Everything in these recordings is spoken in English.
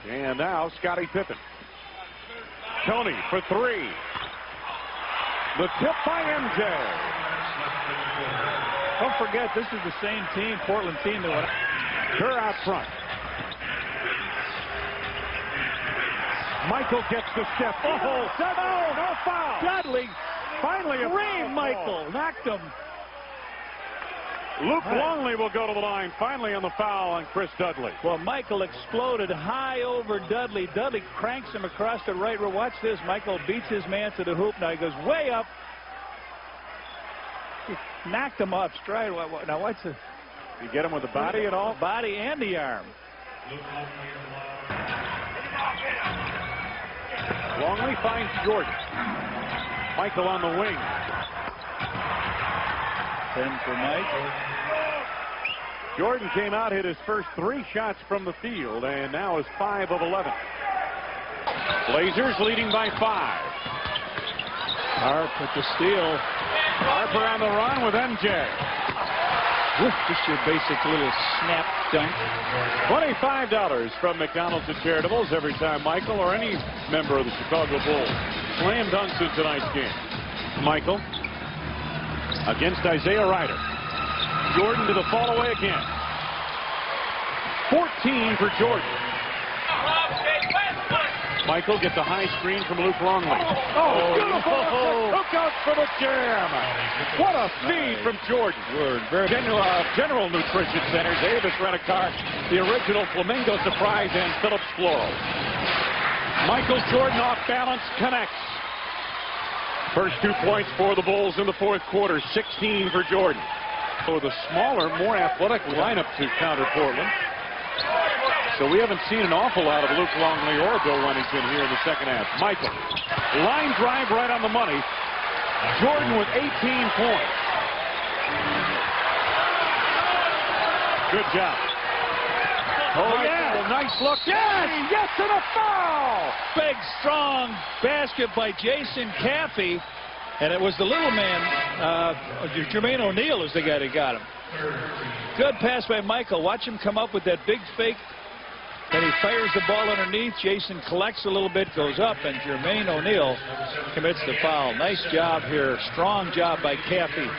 And now Scottie Pippen. Tony for three. The tip by MJ. Don't forget, this is the same team, Portland team that went. Kerr out front. Michael gets the step. Oh, no foul. Dudley Finally a Green Michael knocked him. Luke Longley will go to the line finally on the foul on Chris Dudley. Well, Michael exploded high over Dudley. Dudley cranks him across the right row. Watch this. Michael beats his man to the hoop. Now he goes way up. He knocked him off stride. Now what's it? You get him with the body at all? Body and the arm. Longley finds Jordan. Michael on the wing. 10 for Mike. Jordan came out, hit his first 3 shots from the field, and now is 5 of 11. Blazers leading by 5. Harp with the steal. Harper on the run with MJ. Just your basic little snap dunk. $25 from McDonald's and Charitables every time Michael or any member of the Chicago Bulls slam dunks in tonight's game. Michael against Isaiah Ryder. Jordan to the fall away again. 14 for Jordan. Michael gets a high screen from Luke Longley. Oh, beautiful! Hook out for the jam. What a feed from Jordan. General Nutrition Center, Davis Rent-A-Car, the original Flamingo Surprise, and Phillips Floral. Michael Jordan off balance, connects. First 2 points for the Bulls in the fourth quarter, 16 for Jordan. So the smaller, more athletic lineup to counter Portland. So we haven't seen an awful lot of Luke Longley or Bill Wennington here in the second half. Michael, line drive right on the money. Jordan with 18 points. Good job. Oh, yeah. Nice look. Yes! Yes, and a foul! Big, strong basket by Jason Caffey. And it was the little man, Jermaine O'Neal is the guy that got him. Good pass by Michael. Watch him come up with that big fake. Then he fires the ball underneath. Jason collects a little bit, goes up, and Jermaine O'Neal commits the foul. Nice job here. Strong job by Caffey.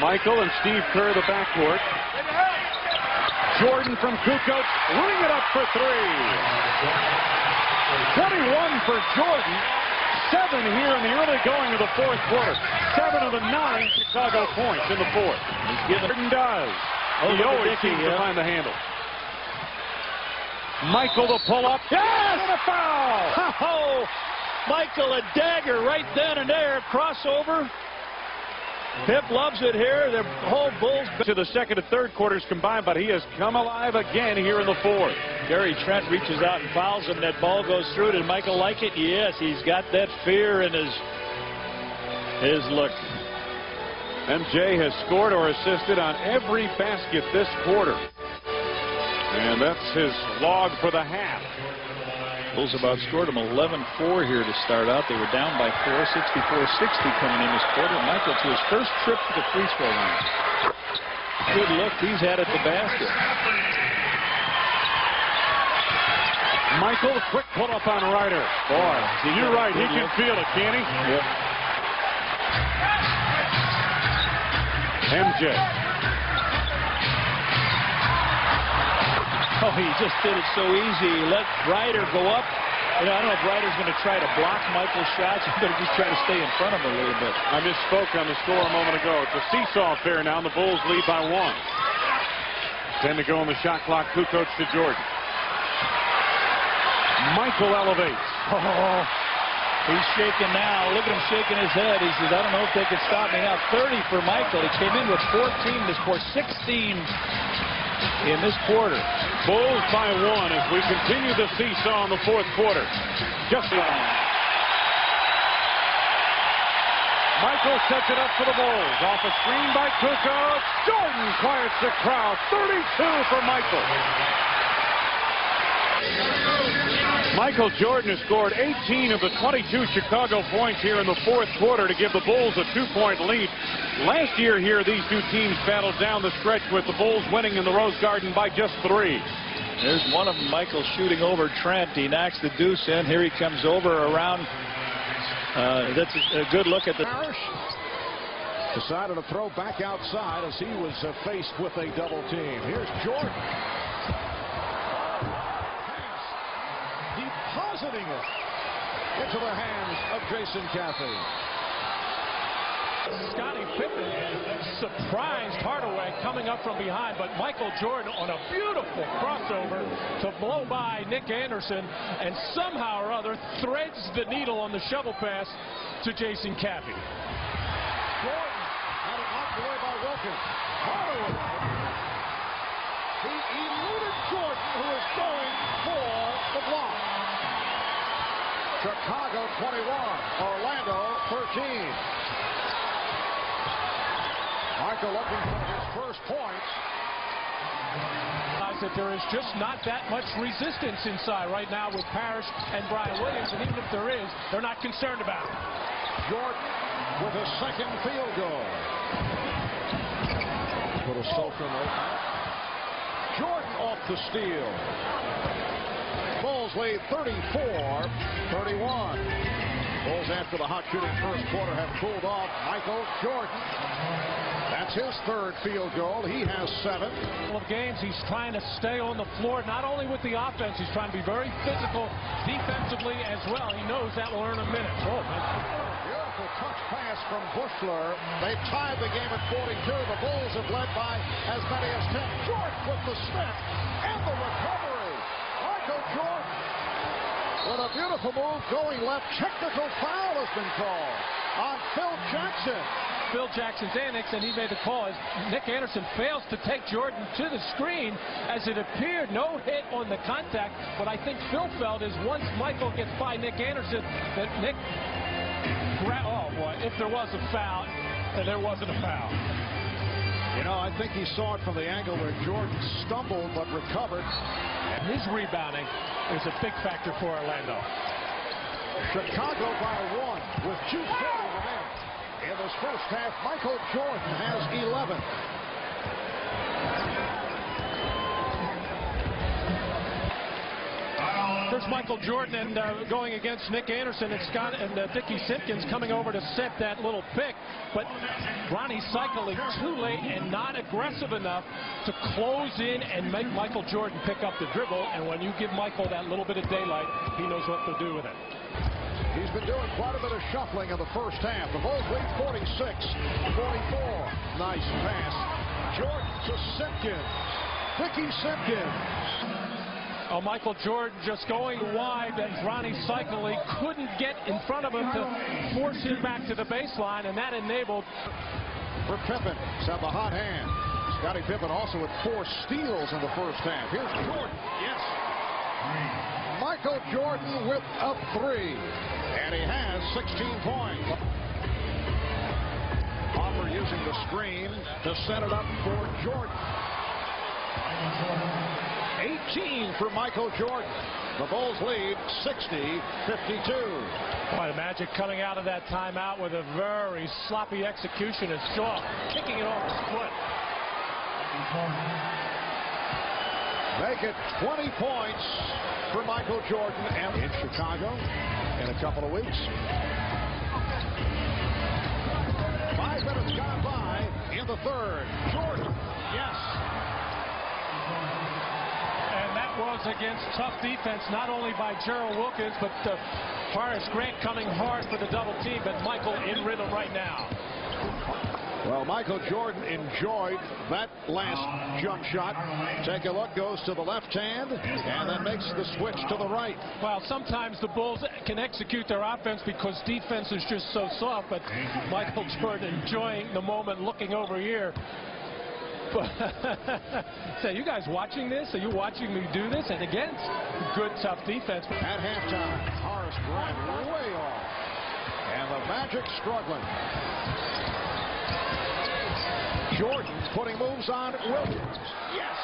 Michael and Steve Kerr, the backcourt. Jordan from Kukoc, ring it up for 3. 21 for Jordan. 7 here in the early going of the fourth quarter. 7 of the 9 Chicago points in the fourth. Jordan does. He always seems to find the handle. Michael the pull-up. Yes! And a foul! Oh, Michael a dagger right then and there. Crossover. Pip loves it here. The whole Bulls to the second and third quarters combined, but he has come alive again here in the fourth. Gary Trent reaches out and fouls him. That ball goes through. Did Michael like it? Yes, he's got that fear in his look. MJ has scored or assisted on every basket this quarter. And that's his log for the half. Bulls about scored him 11-4 here to start out. They were down by 4, 64-60 coming in this quarter. Michael to his first trip to the free throw line. Good look. He's had at the basket. Michael, quick pull up on Ryder. Boy, you're right. He can feel it, can't he? Yep. MJ. Oh, he just did it so easy. He let Ryder go up. You know, I don't know if Ryder's going to try to block Michael's shots. He's going to just try to stay in front of him a little bit. I misspoke on the score a moment ago. It's a seesaw affair now, and the Bulls lead by 1. 10 to go on the shot clock. Kukoc to Jordan. Michael elevates. Oh, he's shaking now. Look at him shaking his head. He says, I don't know if they can stop me now. 30 for Michael. He came in with 14 this quarter, 16 in this quarter. Bulls by 1 as we continue the seesaw in the fourth quarter. Just Michael sets it up for the Bulls. Off a screen by Kukoc. Jordan quiets the crowd. 32 for Michael. Michael Jordan has scored 18 of the 22 Chicago points here in the fourth quarter to give the Bulls a 2-point lead. Last year here, these two teams battled down the stretch with the Bulls winning in the Rose Garden by just 3. There's one of them, Michael, shooting over Trent. He knocks the deuce in. Here he comes over around. That's a good look at the... Parrish decided to throw back outside as he was faced with a double team. Here's Jordan. Depositing it into the hands of Jason Caffey. Scottie Pippen surprised Hardaway coming up from behind, but Michael Jordan on a beautiful crossover to blow by Nick Anderson and somehow or other threads the needle on the shovel pass to Jason Caffey. Jordan had it knocked away by Wilkins. Hardaway. He eluded Jordan, who is going for the block. Chicago 21, Orlando 13. Michael looking for his first points. That there is just not that much resistance inside right now with Parrish and Brian Williams, and even if there is, they're not concerned about it. Jordan with a second field goal. Little Solskjaer open. Jordan off the steal. Bulls lead 34-31. Bulls, after the hot shooting first quarter, have cooled off. Michael Jordan. That's his third field goal. He has 7. Of games, he's trying to stay on the floor, not only with the offense, he's trying to be very physical defensively as well. He knows that will earn a minute. Oh, man. Beautiful touch pass from Bushler. They've tied the game at 42. The Bulls have led by as many as 10. Jordan with the step and the recovery. Michael Jordan with a beautiful move going left. Technical foul has been called on Phil Jackson. Phil Jackson's annex, and he made the call as Nick Anderson fails to take Jordan to the screen. As it appeared, no hit on the contact, but I think Phil felt is once Michael gets by Nick Anderson that Nick, oh boy, if there was a foul, then there wasn't a foul. You know, I think he saw it from the angle where Jordan stumbled but recovered. And his rebounding is a big factor for Orlando. Chicago by 1 with 2:40 remaining. In this first half, Michael Jordan has 11. There's Michael Jordan and going against Nick Anderson and Scott and Dickie Simpkins coming over to set that little pick, but Ronnie cycling too late and not aggressive enough to close in and make Michael Jordan pick up the dribble. And when you give Michael that little bit of daylight, he knows what to do with it. He's been doing quite a bit of shuffling in the first half. The Bulls lead 46-44. Nice pass. Jordan to Simpkins. Dickie Simpkins. Oh, Michael Jordan just going wide, and Ronnie Cycling couldn't get in front of him to force him back to the baseline, and that enabled. For Pippen, he's had the hot hand. Scottie Pippen also with 4 steals in the first half. Here's Jordan. Yes. Michael Jordan with a 3. And he has 16 points. Hopper using the screen to set it up for Jordan. 18 for Michael Jordan. The Bulls lead 60-52. Boy, the Magic coming out of that timeout with a very sloppy execution as Shaw kicking it off his foot. Make it 20 points for Michael Jordan and in Chicago in a couple of weeks. 5 minutes gone by in the third. Jordan, yes. And that was against tough defense, not only by Gerald Wilkins, but Horace Grant coming hard for the double team, but Michael in rhythm right now. Well, Michael Jordan enjoyed that last jump shot. Take a look, goes to the left hand, and then makes the switch to the right. Well, sometimes the Bulls can execute their offense because defense is just so soft, but Michael Jordan enjoying the moment, looking over here. So you guys watching this? Are you watching me do this? And again, it's good, tough defense. At halftime, Horace Grant way off. And the Magic struggling. Jordan putting moves on Wilkins. Yes.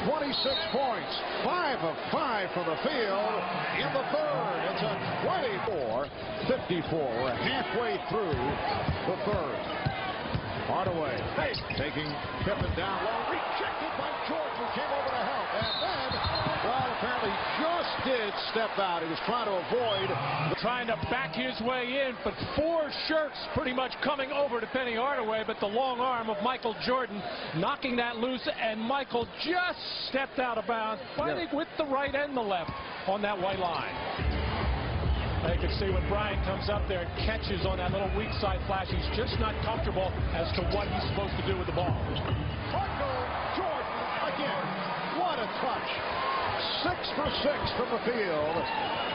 26 points, 5 of 5 from the field in the third. It's a 24-54. We're halfway through the third. Hardaway taking Pippen down low, rejected by Jordan, who came over to help. And then, well, apparently just did step out. He was trying to avoid. Trying to back his way in, but 4 shirts pretty much coming over to Penny Hardaway, but the long arm of Michael Jordan knocking that loose, and Michael just stepped out of bounds, fighting with the right and the left on that white line. You can see when Bryant comes up there and catches on that little weak side flash. He's just not comfortable as to what he's supposed to do with the ball. Michael Jordan again. What a touch. 6 for 6 from the field.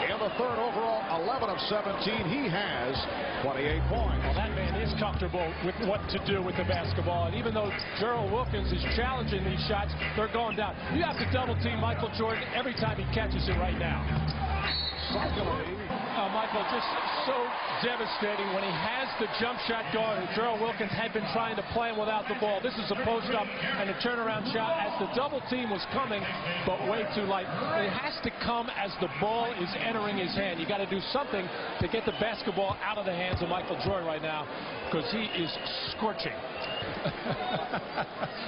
In the third overall, 11 of 17. He has 28 points. Well, that man is comfortable with what to do with the basketball. And even though Gerald Wilkins is challenging these shots, they're going down. You have to double team Michael Jordan every time he catches it right now. Michael, just so devastating when he has the jump shot going. Gerald Wilkins had been trying to play him without the ball. This is a post-up and a turnaround shot as the double team was coming, but way too light. It has to come as the ball is entering his hand. You got to do something to get the basketball out of the hands of Michael Jordan right now, because he is scorching.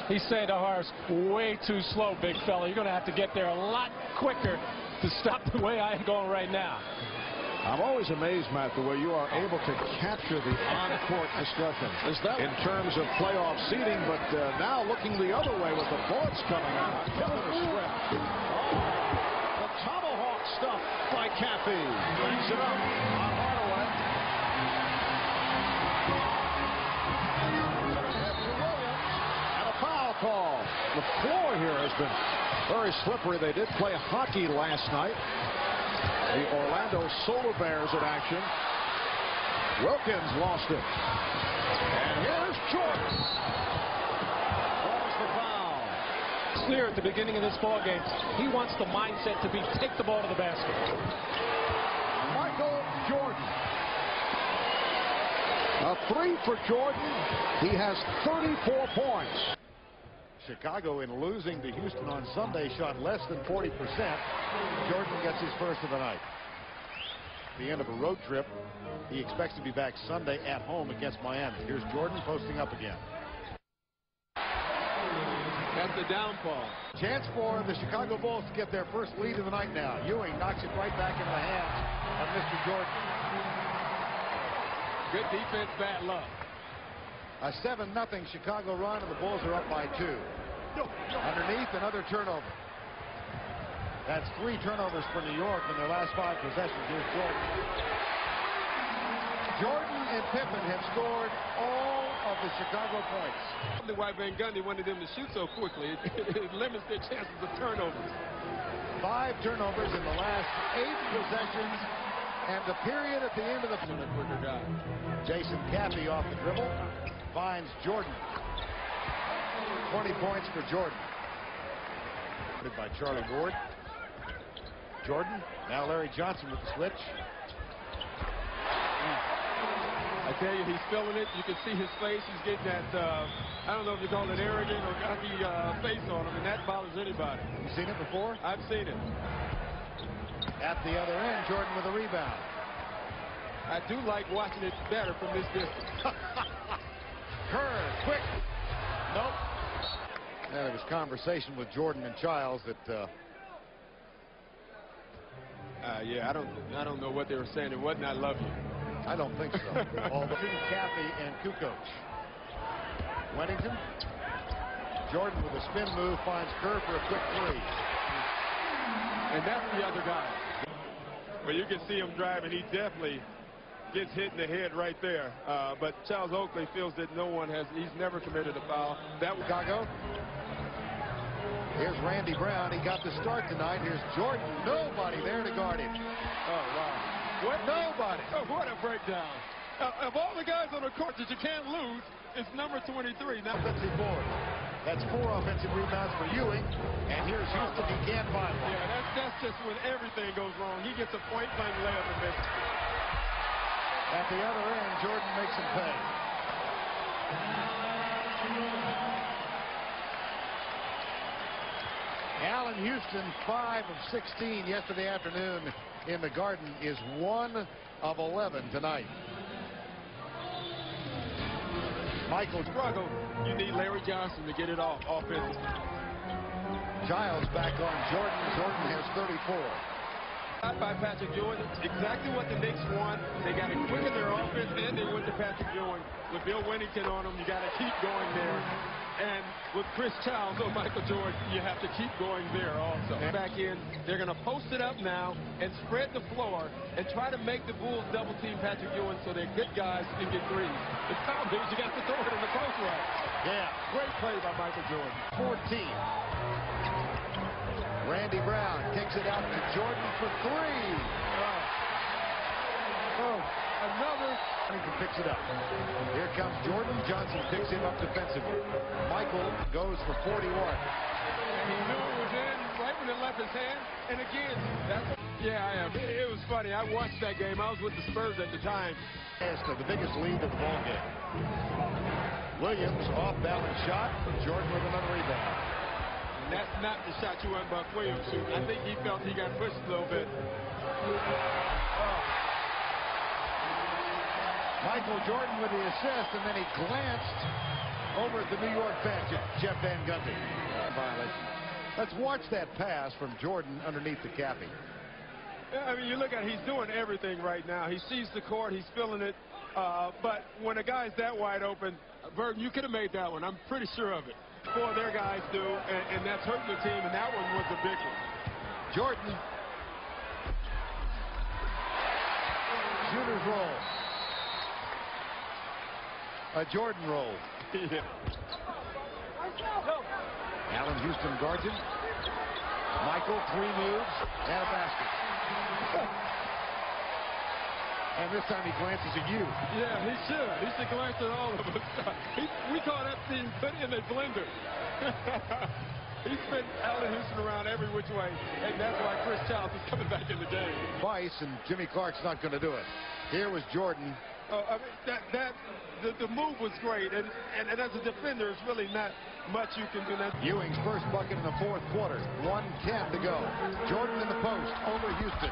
He's saying to Horace, way too slow, big fella. You're going to have to get there a lot quicker to stop the way I'm going right now. I'm always amazed, Matt, the way you are able to capture the on-court discussion in terms of playoff seeding, but now looking the other way with the bullets coming out. The tomahawk stuff by Caffey. Brings it up on Hardaway. Williams, and a foul call. The floor here has been very slippery. They did play hockey last night. The Orlando Solar Bears in action. Wilkins lost it. And here's Jordan. Calls the foul. Clear at the beginning of this ball game. He wants the mindset to be take the ball to the basket. Michael Jordan. A 3 for Jordan. He has 34 points. Chicago, in losing to Houston on Sunday, shot less than 40%. Jordan gets his first of the night. At the end of a road trip, he expects to be back Sunday at home against Miami. Here's Jordan posting up again. That's the downfall. Chance for the Chicago Bulls to get their first lead of the night now. Ewing knocks it right back into the hands of Mr. Jordan. Good defense, bad luck. A 7-0 Chicago run, and the Bulls are up by 2. Underneath, another turnover. That's 3 turnovers for New York in their last 5 possessions. Here's Jordan. Jordan and Pippen have scored all of the Chicago points. Probably why Van Gundy wanted them to shoot so quickly. It limits their chances of turnovers. 5 turnovers in the last 8 possessions, and the period at the end of the quicker guy. Jason Caffey off the dribble finds Jordan. 20 points for Jordan. By Charlie Ward. Jordan, now Larry Johnson with the switch. I tell you, he's feeling it. You can see his face. He's getting that, I don't know if you call it arrogant or cocky face on him, and that bothers anybody. You seen it before? I've seen it. At the other end, Jordan with a rebound. I do like watching it better from this distance. Kerr, quick. Nope. There was conversation with Jordan and Childs that yeah, I don't know what they were saying. It wasn't I love you. I don't think so. Although Caffey and Kukoc. Wennington. Jordan with a spin move finds Kerr for a quick 3. And that's the other guy. Well, you can see him driving. He definitely gets hit in the head right there. But Charles Oakley feels that he's never committed a foul. That was Chicago. Here's Randy Brown. He got the start tonight. Here's Jordan. Nobody there to guard him. Oh, wow. What? Nobody. Oh, what a breakdown. Of all the guys on the court that you can't lose, it's number 23. Now, offensive board. That's 4 offensive rebounds for Ewing. And here's Houston. He can't find one. Yeah, that's just when everything goes wrong. He gets a point-blank layup and misses. At the other end, Jordan makes him pay. Allen Houston, 5 of 16 yesterday afternoon in the Garden, is 1 of 11 tonight. Michael Struggle. You need Larry Johnson to get it off offensively. Giles back on Jordan. Jordan has 34. By Patrick Ewing, exactly what the Knicks want. They got to quicken their offense, and they went to Patrick Ewing. With Bill Wennington on them, you got to keep going there. And with Chris Childs or Michael Jordan, you have to keep going there also. Back in, they're going to post it up now and spread the floor and try to make the Bulls double-team Patrick Ewing so their good guys can get threes. The problem is you got to throw it in the post right. Yeah. Great play by Michael Jordan. 14. Randy Brown kicks it out to Jordan for 3. Another. He picks it up. Here comes Jordan. Johnson picks him up defensively. Michael goes for 41. And he knew it was in right when it left his hand. And again, yeah, I am. It was funny. I watched that game. I was with the Spurs at the time. The biggest lead of the ball game. Williams off balance shot. Jordan with another rebound. That's not the shot you want Buck Williams shoot. I think he felt he got pushed a little bit. Michael Jordan with the assist, and then he glanced over at the New York bench at Jeff Van Gundy. Violation. Let's watch that pass from Jordan underneath the cappy. Yeah, I mean, you look at it, he's doing everything right now. He sees the court, he's feeling it. But when a guy's that wide open, Burton, you could have made that one. I'm pretty sure of it. 4 of their guys do, and that's hurting the team, and that one was a big one. Jordan. Shooter's roll. A Jordan roll. Yeah. Allen Houston guards him. Michael, 3 moves, and a basket. And this time he glances at you. Yeah, he should. He should glance at all of us. We call that being put in a blender. He spent Allen Houston around every which way, and that's why Chris Childs is coming back in the game. Vice, and Jimmy Clark's not going to do it. Here was Jordan. I mean, the move was great, and as a defender, it's really not much you can do. Ewing's first bucket in the 4th quarter. 1:10 to go. Jordan in the post over Houston.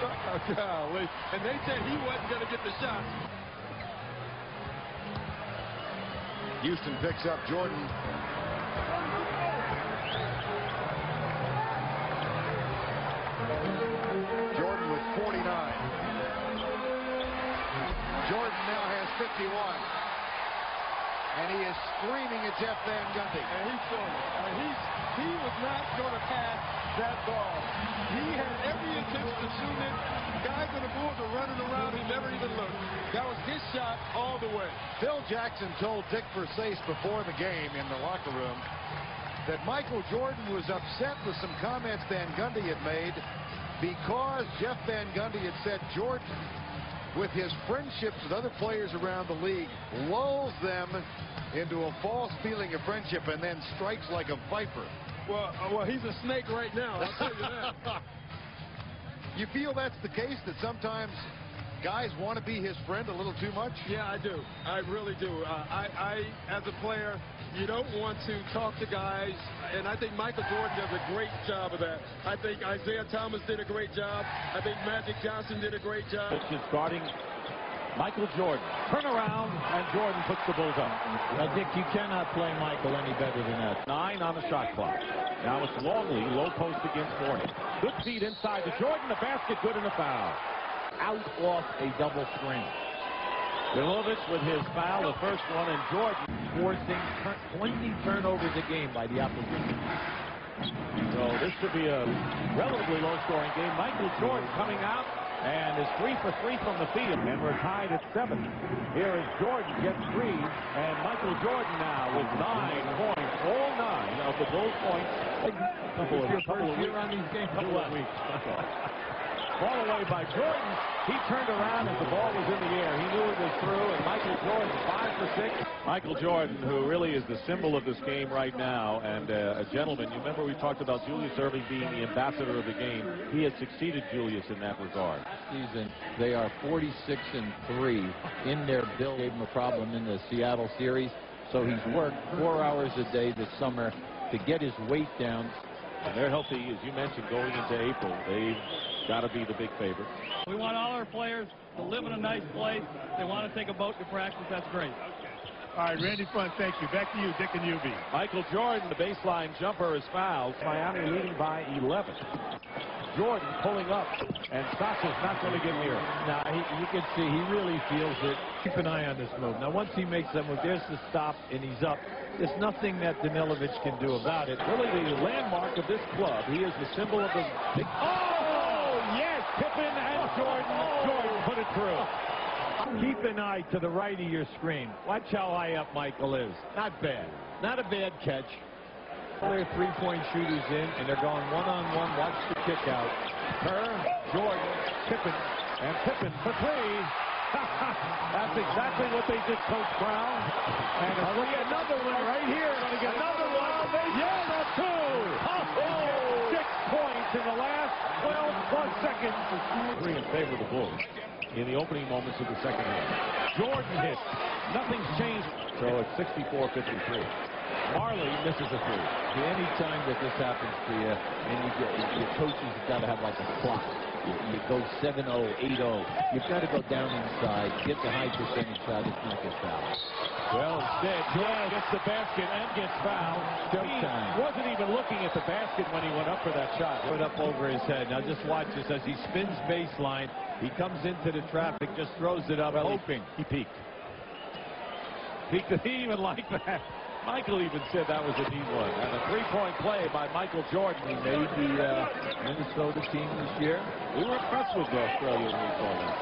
Oh, golly. And they said he wasn't going to get the shot. Houston picks up Jordan. Jordan with 49. Jordan now has 51. And he is screaming at Jeff Van Gundy. And he's feeling it. I mean, he was not going to pass that ball. He had every intention of shooting it. Guys on the Bulls are running around. He never even looked. That was his shot all the way. Phil Jackson told Dick Versace before the game in the locker room that Michael Jordan was upset with some comments Van Gundy had made because Jeff Van Gundy had said Jordan, with his friendships with other players around the league, lulls them into a false feeling of friendship and then strikes like a viper. Well, he's a snake right now, I'll tell you that. You feel that's the case, that sometimes guys want to be his friend a little too much? Yeah, I do. I really do. I as a player, you don't want to talk to guys, and I think Michael Jordan does a great job of that. I think Isaiah Thomas did a great job. I think Magic Johnson did a great job. This is guarding Michael Jordan. Turn around, and Jordan puts the Bulls up. Dick, you cannot play Michael any better than that. 9 on the shot clock. Now it's Longley, low post against Hornet. Good feed inside to Jordan. The basket, good, and a foul. Out off a double screen. Milovic with his foul, the first one, and Jordan Forcing 20 turnovers a game by the opposition. So this should be a relatively low-scoring game. Michael Jordan coming out and is 3 for 3 from the field, and we're tied at 7. Here is Jordan, gets 3, and Michael Jordan now with 9 points, all 9 of the Bulls' points. Couple of weeks. Couple of weeks. Ball away by Jordan. He turned around as the ball was in the air. He knew it was through, and Michael Jordan 5 for 6. Michael Jordan, who really is the symbol of this game right now, and a gentleman. You remember we talked about Julius Erving being the ambassador of the game. He has succeeded Julius in that regard. Season, they are 46-3 in their build. Gave them a problem in the Seattle series. So he's worked 4 hours a day this summer to get his weight down. And they're healthy, as you mentioned, going into April. They've got to be the big favorite. We want all our players to live in a nice place. They want to take a boat to practice. That's great. All right, Randy Fun, thank you. Back to you, Dick and UB. Michael Jordan, the baseline jumper, is fouled. Miami leading by 11. Jordan pulling up, and Sasha's not going to get near him. Now, you can see he really feels it. Keep an eye on this move. Now, once he makes that move, there's the stop, and he's up. There's nothing that Danilovic can do about it. Really the landmark of this club. He is the symbol of the big... Oh, yes! Pippen and Jordan. Jordan put it through. Keep an eye to the right of your screen. Watch how high up Michael is. Not bad. Not a bad catch. Their three-point shooters in, and they're going one-on-one. Watch the kick out. Kerr, Jordan, Pippen, and Pippen for three. That's exactly what they did, Coach Brown. And we'll get another one right here. Going to get another one. Yes, a two. Oh, 6 points in the last 12+ seconds. Three in favor of the Bulls in the opening moments of the second half. Jordan hits. Nothing's changed. So it's 64-53. Marley misses a three. Any time that this happens to you, and your coaches have got to have like a clock. You go 7-0, 8-0. You've got to go down inside, get the high percentage shot, if not get fouled. Well, instead, Jordan gets the basket and gets fouled. He wasn't even looking at the basket when he went up for that shot. Put up over his head. Now just watch this as he spins baseline. He comes into the traffic, just throws it up, hoping. He peeked. He even like that. Michael even said that was a neat one. And a three-point play by Michael Jordan. He made the Minnesota team this year. We were impressed with Australia when we saw that.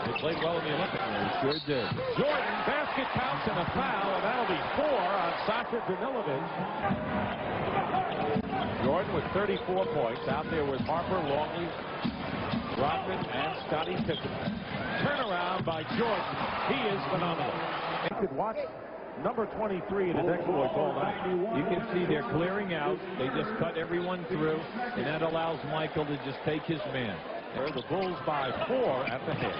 They played well in the Olympics. They sure did. Jordan, basket counts and a foul, and that'll be 4 on Sasha Danilovic. Jordan with 34 points. Out there with Harper, Longley, Rodman, and Scottie Pippen. Turnaround by Jordan. He is phenomenal. You could watch number 23 in his exploits all night. You can see they're clearing out. They just cut everyone through, and that allows Michael to just take his man. There are the Bulls by 4 at the head.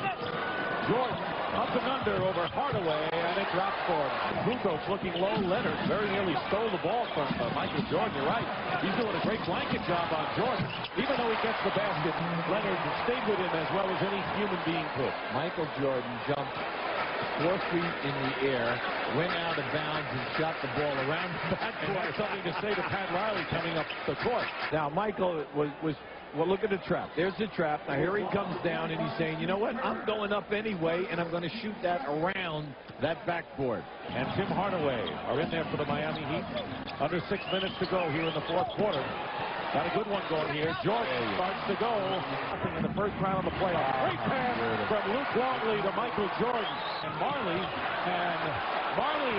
Jordan up and under over Hardaway, and it drops for him. Kukoc looking low. Leonard very nearly stole the ball from Michael Jordan. You're right. He's doing a great blanket job on Jordan. Even though he gets the basket, Leonard stayed with him as well as any human being could. Michael Jordan jumped 4 feet in the air, went out of bounds, and shot the ball around the backcourt. Something to say to Pat Riley coming up the court. Now, Michael was well, look at the trap. There's the trap. Now, here he comes down, and he's saying, you know what? I'm going up anyway, and I'm going to shoot that around that backboard. And Tim Hardaway are in there for the Miami Heat. Under 6 minutes to go here in the fourth quarter. Got a good one going here. Jordan starts to go. Nothing in the first round of the playoffs. Great pass from Luke Longley to Michael Jordan. And Marley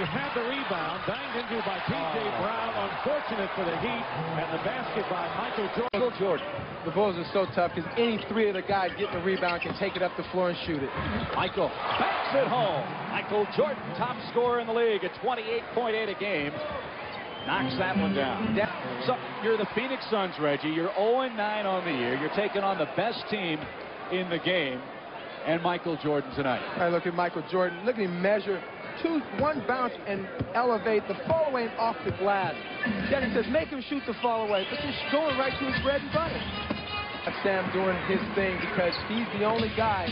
had the rebound. Banged into by T.J. Brown. Unfortunate for the Heat. And the basket by Michael Jordan. The Bulls are so tough because any three of the guys getting the rebound can take it up the floor and shoot it. Michael backs it home. Michael Jordan, top scorer in the league at 28.8 a game. Knocks that one down. So you're the Phoenix Suns, Reggie. You're 0-9 on the year. You're taking on the best team in the game. And Michael Jordan tonight. All right, look at Michael Jordan. Look at him measure. One bounce and elevate the fall away and off the glass. Then he says, make him shoot the fall away. But just going right to his bread and butter. Sam doing his thing because he's the only guy.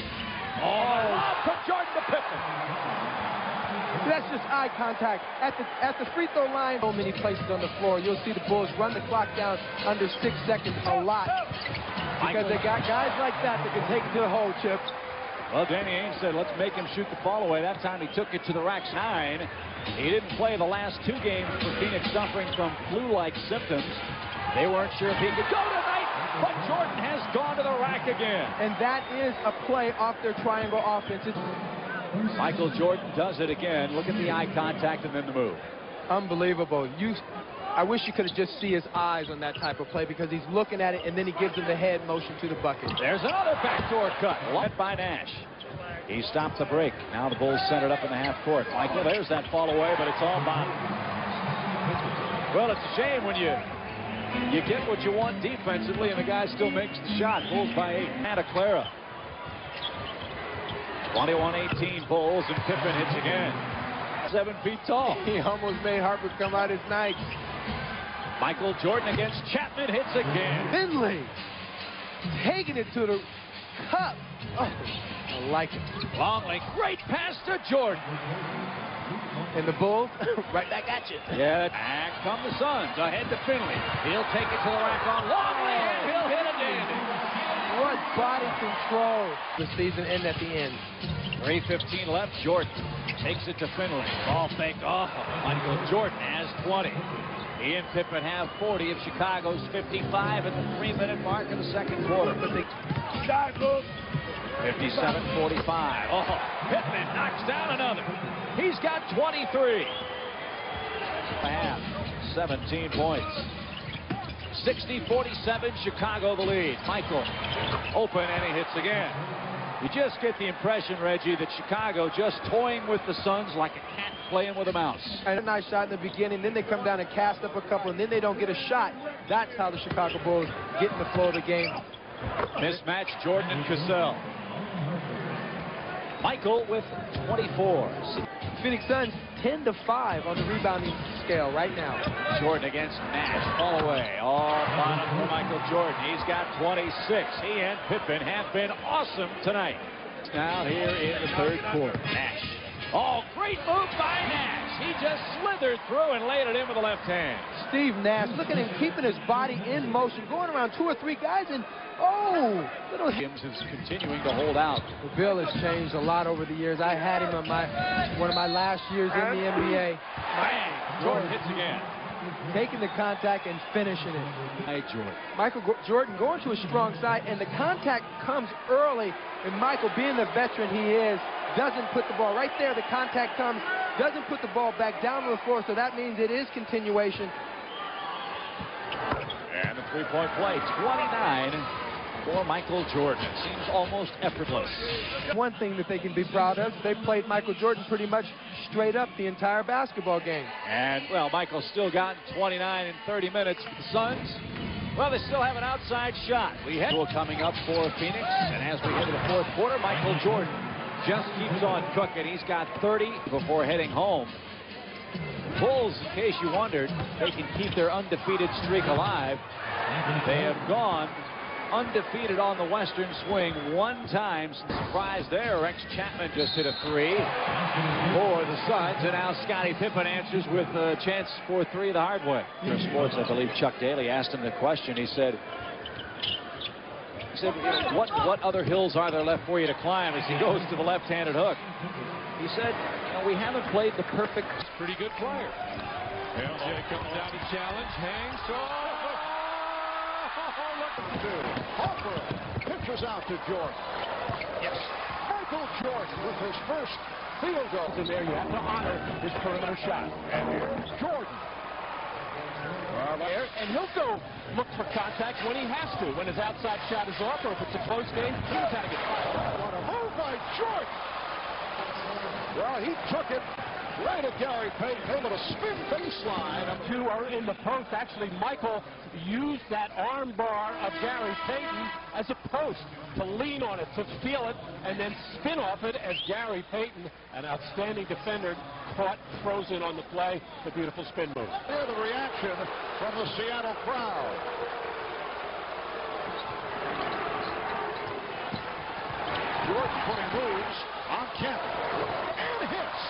From Jordan to Pippen. That's just eye contact. At the free throw line, so many places on the floor. You'll see the Bulls run the clock down under 6 seconds a lot. Because they got guys like that can take it to the hole, Chip. Well, Danny Ainge said, let's make him shoot the fall away. That time he took it to the rack's 9. He didn't play the last 2 games for Phoenix, suffering from flu-like symptoms. They weren't sure if he could go tonight, but Jordan has gone to the rack again. And that is a play off their triangle offense. Michael Jordan does it again. Look at the eye contact and then the move. Unbelievable. I wish you could have just see his eyes on that type of play because he's looking at it and then he gives him the head motion to the bucket. There's another backdoor cut, led by Nash. He stopped the break. Now the Bulls set it up in the half court. Michael, there's that fall away, but it's all bottom. Well, it's a shame when you get what you want defensively and the guy still makes the shot. Bulls by 8. Santa Clara. 21-18 Bulls, and Pippen hits again. 7 feet tall. He almost made Harper come out his night. Michael Jordan against Chapman, hits again. Finley taking it to the cup. Oh, I like it. Longley, great pass to Jordan. And the Bulls, right back at you. Yeah, and come the Suns, ahead to Finley. He'll take it to the rack on Longley, and he'll hit a dandy. What body control. The season end at the end. 3:15 left, Jordan takes it to Finley. Ball fake off. Michael Jordan has 20. He and Pippen have 40 of Chicago's 55 at the 3-minute mark of the second quarter. 57-45. Oh, Pippen knocks down another. He's got 23. Half, 17 points. 60-47, Chicago the lead. Michael open, and he hits again. You just get the impression, Reggie, that Chicago just toying with the Suns like a cat playing with a mouse. And a nice shot in the beginning, then they come down and cast up a couple, and then they don't get a shot. That's how the Chicago Bulls get in the flow of the game. Mismatch, Jordan and Cassell. Michael with 24. Phoenix Suns 10-5 on the rebounding scale right now. Jordan against Nash. Fall away. All bottom for Michael Jordan. He's got 26. He and Pippen have been awesome tonight. Now here in the third quarter. Nash. Oh, great move by Nash. He just slithered through and laid it in with the left hand. Steve Nash, look at him keeping his body in motion, going around 2 or 3 guys, and oh, little Williams is continuing to hold out. The bill has changed a lot over the years. I had him on one of my last years in the NBA. Bang! Jordan hits again. Taking the contact and finishing it. Hey, Jordan. Michael Jordan going to a strong side, and the contact comes early, and Michael, being the veteran he is, doesn't put the ball right there. The contact comes, doesn't put the ball back down to the floor, so that means it is continuation. And the three-point play, 29 for Michael Jordan. Seems almost effortless. One thing that they can be proud of, they played Michael Jordan pretty much straight up the entire basketball game. And, well, Michael's still got 29 in 30 minutes for the Suns. Well, they still have an outside shot. We have coming up for Phoenix, and as we head to the fourth quarter, Michael Jordan just keeps on cooking. He's got 30 before heading home. Bulls, in case you wondered, they can keep their undefeated streak alive. They have gone undefeated on the Western swing one time. Surprise there. Rex Chapman just hit a 3 for the Suns, and now Scottie Pippen answers with a chance for 3 the hard way. For sports, I believe Chuck Daly asked him the question. He said, what other hills are there left for you to climb, as he goes to the left-handed hook. He said, we haven't played the perfect. Pretty good player. LJ comes down to challenge, hangs. Harper pitches out to Jordan. Yes. Michael Jordan with his first field goal. And there you have to honor his perimeter shot. And here's Jordan. And he'll go look for contact when he has to. When his outside shot is off, or if it's a close game, he's got to get fired. What a move by Jordan. Well, he took it right at Gary Payton, able to spin baseline. 2 are in the post. Actually, Michael used that arm bar of Gary Payton as a post to lean on it, to feel it, and then spin off it as Gary Payton, an outstanding defender, caught frozen on the play. The beautiful spin move. Hear the reaction from the Seattle crowd. Jordan putting moves on Kemp. And hits.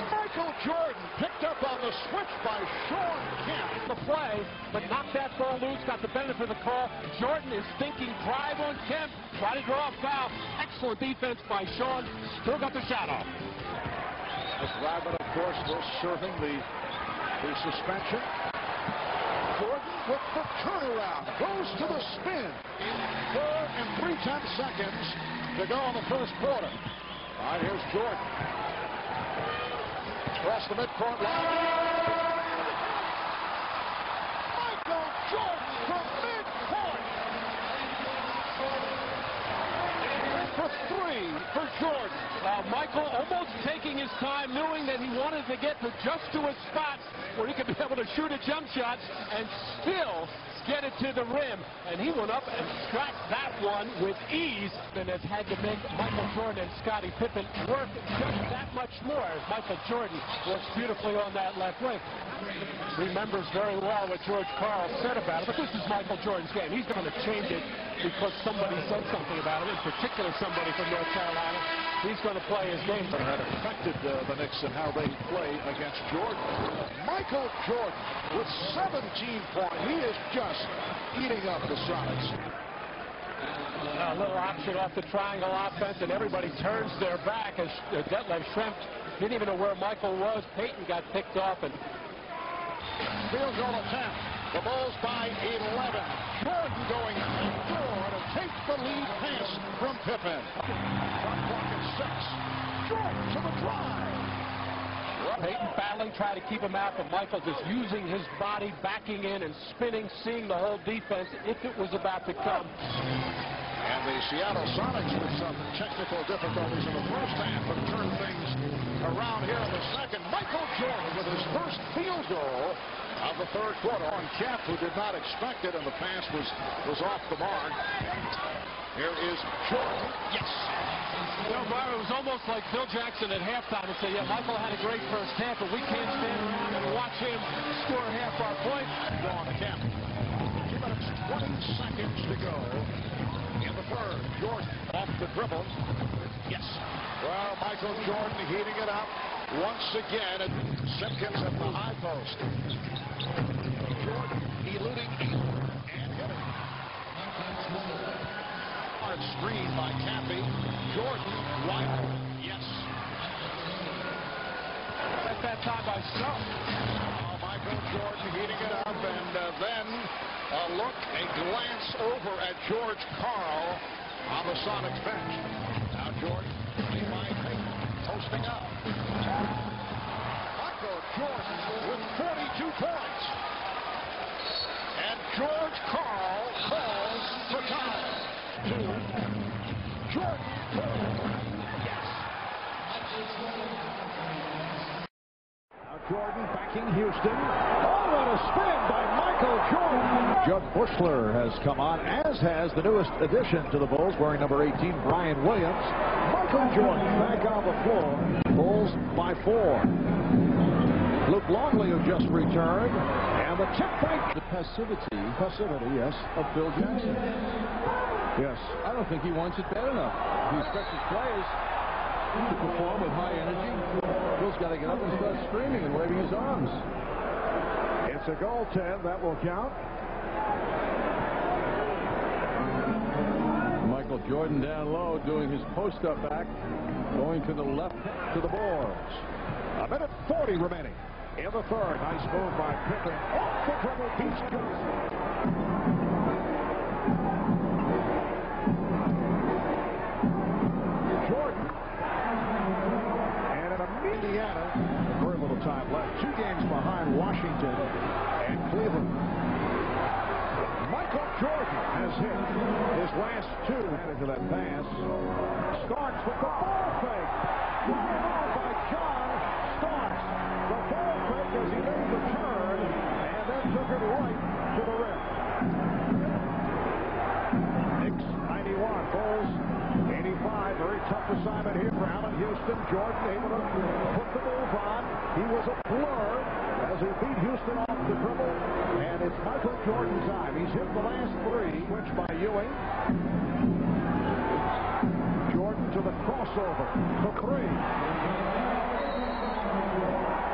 Michael Jordan picked up on the switch by Sean Kemp. The play, but knocked that ball loose, got the benefit of the call. Jordan is thinking drive on Kemp, try to draw a foul. Excellent defense by Sean, still got the shot off. As Rabbit, of course, still serving the suspension. Jordan with the turnaround, goes to the spin. 4 3/10 seconds to go in the first quarter. All right, here's Jordan. Across the midcourt line. Michael Jordan from midcourt. For 3. three for Jordan. Michael almost taking his time, knowing that he wanted to get just to a spot where he could be able to shoot a jump shot and still get it to the rim. And he went up and struck that one with ease, and has had to make Michael Jordan and Scottie Pippen work just that much more, as Michael Jordan works beautifully on that left wing. Remembers very well what George Karl said about it, but this is Michael Jordan's game. He's going to change it because somebody said something about it, in particular somebody from North Carolina. He's going to play his game. But had affected the Knicks and how they play against Jordan. Michael Jordan with 17 points. He is just eating up the Sonics. A little option off the triangle offense, and everybody turns their back as Detlef Schrempf didn't even know where Michael was. Payton got picked off, and Field goal attempt. The Bulls by 11. Jordan going door to take the lead pass from Pippen. Shot clock at 6. Jordan to the drive. Payton battling, trying to keep him out, but Michael just using his body, backing in and spinning, seeing the whole defense if it was about to come. And the Seattle Sonics with some technical difficulties in the first half have turned things around here in the second. Michael Jordan with his first field goal of the third quarter. On Kemp, who did not expect it, and the pass was off the mark. Here is Jordan. Yes. You know, Myra, it was almost like Phil Jackson at halftime and said, yeah, Michael had a great first half, but we can't stand around and watch him score half our points. Go on to Kemp. 2 minutes, 20 seconds to go in the third. Jordan off the dribble. Yes. Well, Michael Jordan heating it up once again. Simpkins at the high post. Jordan eluding and hitting. Hard screen by Cappy. Jordan right. Yes. At that time by Snow. Michael Jordan heating it up, and then a look, a glance over at George Karl on the Sonics bench. Now Jordan, by Payton, posting up. Michael Jordan with 42 points. And George Karl calls for time. Jordan. Yes. Now Jordan backing Houston. Oh, what a spin by Michael Jordan. Jud Bushler has come on, as has the newest addition to the Bulls, wearing number 18, Brian Williams. Michael Jordan back on the floor. Bulls by 4. Luke Longley, who just returned, and the tip fight. The passivity, yes, of Phil Jackson. Yes. I don't think he wants it bad enough. He expects his players to perform with high energy. Phil's got to get up and start screaming and waving his arms. It's a goaltend. That will count. Michael Jordan down low doing his post-up act, going to the left to the boards. 1:40 remaining in the third. Nice move by Pippen. Off the dribble, beats Johnson. Jordan. And in Indiana, very little time left. 2 games behind Washington and Cleveland. Michael Jordan has hit his last 2 into that pass. Starks with the ball fake. Driven on by John Starks. The ball fake as he made the turn and then took it right to the rim. Knicks 91, Bulls 85. Very tough assignment here for Allen Houston. Jordan able to put the Bulls on. He was a blur as he beat Houston off the dribble. And it's Michael Jordan's time. He's hit the last 3. Switch by Ewing. Jordan to the crossover. The 3.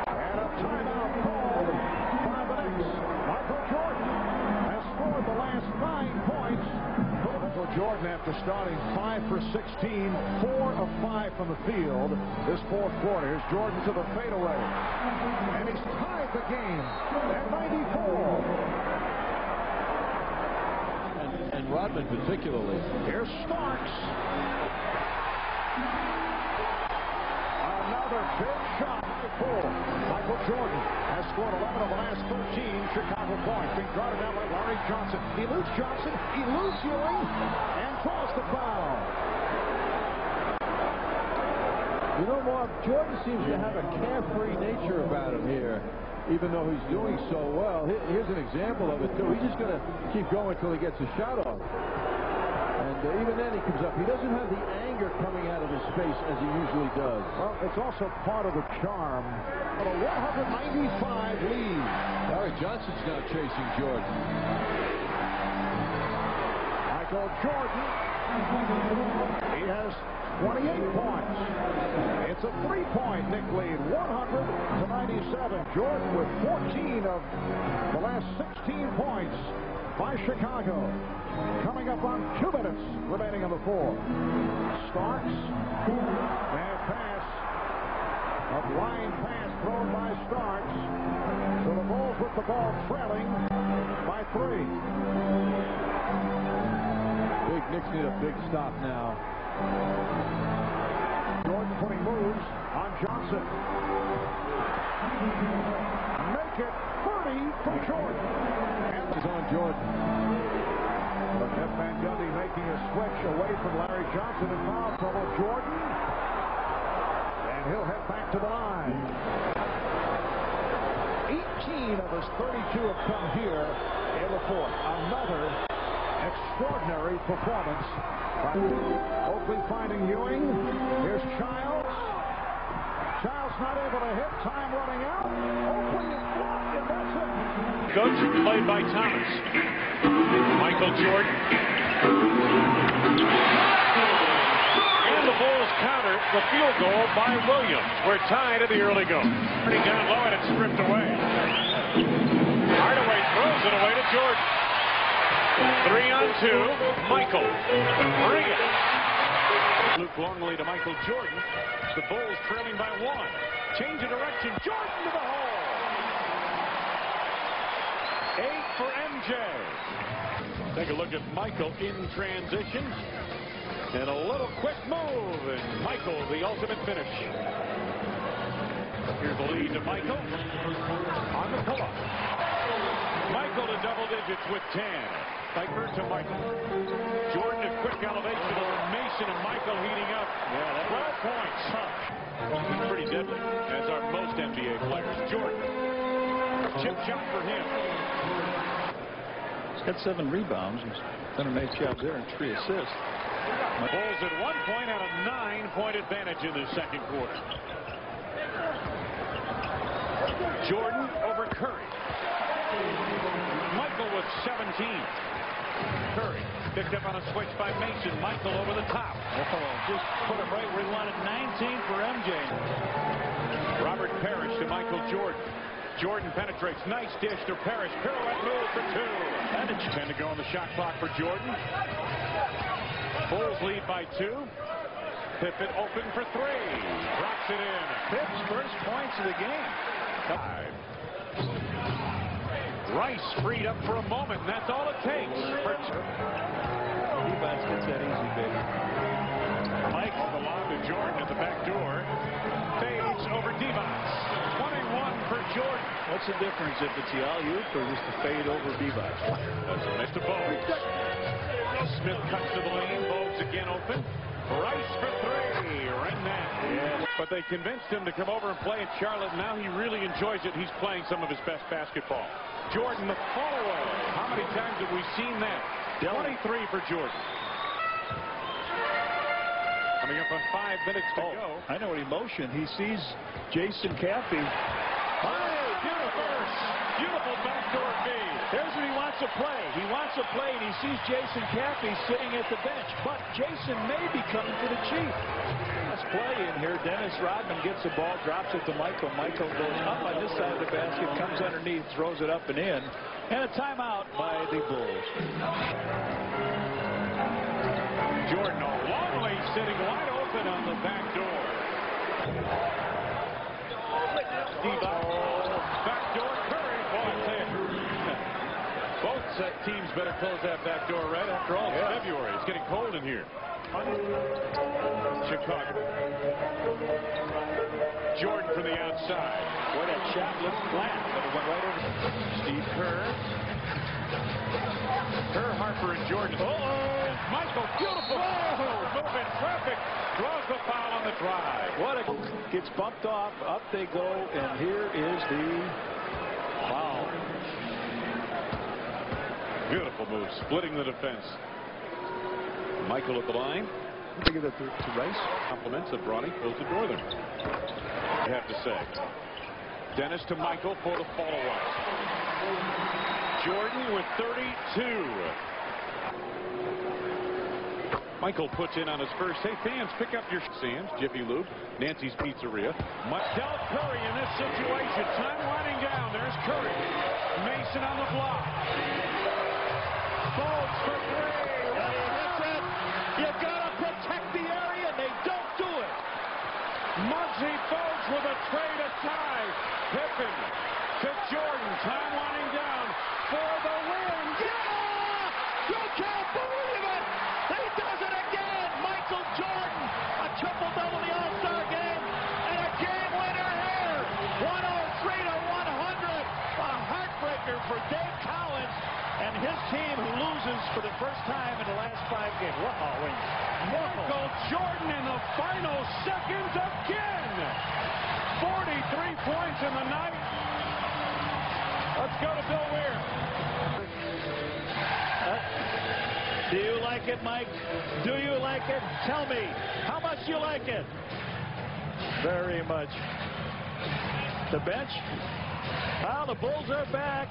And a timeout called by the Knicks. Michael Jordan has scored the last 9 points. Michael Jordan, after starting 5 for 16, 4 of 5 from the field this fourth quarter. Here's Jordan to the fadeaway. And he's tied the game at 94. And Rodman particularly. Here's Starks. Another big shot. Michael Jordan has scored 11 of the last 13 Chicago points. Being guarded down by Larry Johnson. Eludes Johnson, eludes Ewing, and draws the foul. You know, Mark, Jordan seems to have a carefree nature about him here, even though he's doing so well. Here's an example of it, too. He's just going to keep going until he gets a shot off. And even then he comes up. He doesn't have the anger coming out of his face as he usually does. Well, it's also part of the charm of a 195 lead. Larry Johnson's now chasing Jordan. Michael Jordan. He has 28 points. It's a 3-point Knick lead, 100-97. Jordan with 14 of the last 16 points by Chicago. Coming up on 2 minutes remaining in the 4. Starks. And pass. A blind pass thrown by Starks. So the Bulls with the ball trailing by 3. Big Knicks need a big stop now. Jordan putting moves on Johnson. Make it 30 for Jordan. And it's on Jordan. But Jeff Van Gundy making a switch away from Larry Johnson in foul trouble. Jordan. And he'll head back to the line. 18 of his 32 have come here in the 4th. Another extraordinary performance. Oakley finding Ewing. Here's Childs. Childs not able to hit. Time running out. Oakley is blocked, and that's it. Coach played by Thomas. Michael Jordan. And the Bulls counter the field goal by Williams. We're tied at the early go. Pretty down low, and it's stripped away. Hardaway throws it away to Jordan. 3-on-2. Michael. Bring it. Luke Longley to Michael Jordan. The Bulls trailing by 1. Change of direction. Jordan to the hole. 8 for MJ. Take a look at Michael in transition. And a little quick move. And Michael, the ultimate finish. Here's the lead to Michael. On the pull-up. Michael to double digits with 10. Piper to Michael. Jordan a quick elevation over Mason, and Michael heating up. Yeah, 12 points. He's pretty deadly, as are most NBA players. Jordan. Chip shot for him. He's got 7 rebounds. He's done a nice job there and 3 assists. The Bulls at 1 point had a 9-point advantage in the second quarter. Jordan over Curry. Michael with 17. Curry picked up on a switch by Mason. Michael over the top. Just put him right where he wanted. 19 for MJ. Robert Parrish to Michael Jordan. Jordan penetrates. Nice dish to Parrish. Pirouette move for 2. And it's 10 to go on the shot clock for Jordan. Bulls lead by 2. Pippen open for 3. Drops it in. Pipp's first points of the game. Rice freed up for a moment, and that's all it takes. Levi's gets that easy, baby. Mike, the lob to Jordan at the back door. Fades over Divac. 21 for Jordan. What's the difference if it's the alley-oop or just the fade over Divac? That's a miss to Bogues. Smith cuts to the lane. Bogues again open. Rice for 3. Ring that. Yeah. But they convinced him to come over and play in Charlotte. Now he really enjoys it. He's playing some of his best basketball. Jordan, the follow-away. How many times have we seen that? 23 for Jordan. Coming up on 5 minutes to go. I know what emotion. He sees Jason Caffey. Beautiful backdoor feed. Here's what he wants to play. He wants to play, and he sees Jason Caffey sitting at the bench. But Jason may be coming for the Chief. Let's play in here. Dennis Rodman gets the ball, drops it to Michael. Michael goes up on this side of the basket, comes underneath, throws it up and in. And a timeout by the Bulls. Jordan Longley sitting wide open on the back door. Backdoor Curry. Boy, I tell you, both teams better close that back door right after all. It's February. It's getting cold in here. Chicago. Jordan from the outside. Boy, that shot looked flat, but it went right over. Steve Kerr. Kerr, Harper, and Jordan. Michael, beautiful. Moving perfect. Draws the foul on the drive. What a gets bumped off. Up they go, and here is the foul. Beautiful move, splitting the defense. Michael at the line. I think that to Rice. Compliments of Bronny close the door there. I have to say. Dennis to Michael for the follow-up. Jordan with 32. Michael puts in on his first. Hey, fans, pick up your Sam's, Jiffy Lube, Nancy's Pizzeria. Del Curry in this situation. Time winding down. There's Curry. Mason on the block. Folds for three. That's it. You gotta protect the area, and they don't do it. Muggsy Folds with a tray to tie. Pippen to Jordan. Time winding down for the win. Yeah! You can't believe it. He does it again. Michael Jordan, a triple-double in the All-Star game, and a game winner here. 103 to 100. A heartbreaker for Dave Collins and his team, who loses for the first time in the last 5 games. Wow. Michael Jordan in the final seconds again. 43 points in the night. Let's go to Bill Weir. Do you like it, Mike? Do you like it? Tell me, how much you like it? Very much. The bench? Well, the Bulls are back.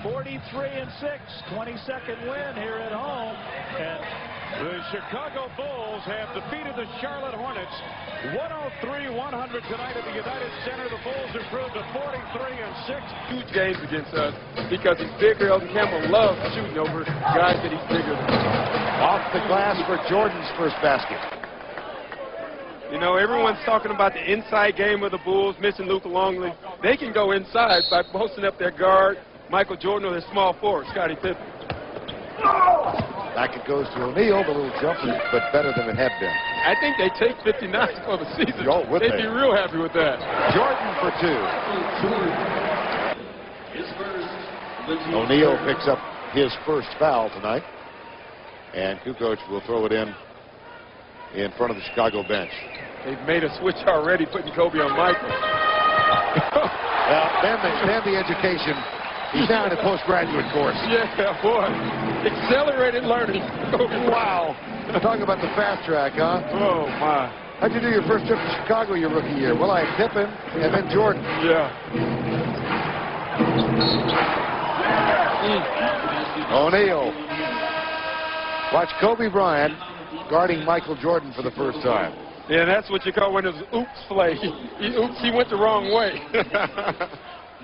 43-6, 22nd win here at home. And the Chicago Bulls have defeated the Charlotte Hornets 103-100 tonight at the United Center. The Bulls improved to 43-6. Huge games against us because he's bigger. Elton Campbell loves shooting over guys that he's bigger. Off the glass for Jordan's first basket. You know, everyone's talking about the inside game of the Bulls, missing Luka Longley. They can go inside by posting up their guard, Michael Jordan, or their small forward, Scottie Pippen. Back it goes to O'Neal. The little jump, but better than it had been. I think they take 59 for the season. They'd be real happy with that. Jordan for 2. O'Neal picks up his first foul tonight. And Kukoc will throw it in front of the Chicago bench. They've made a switch already, putting Kobe on Michael. Well, then the education. He's now in a postgraduate course. Yeah, boy. Accelerated learning. Wow. Talking about the fast track, huh? Oh, my. How'd you do your first trip to Chicago your rookie year? Well, I had Pippen and then Jordan. Yeah. O'Neal. Watch Kobe Bryant guarding Michael Jordan for the first time. Yeah, that's what you call when it's oops play. He went the wrong way.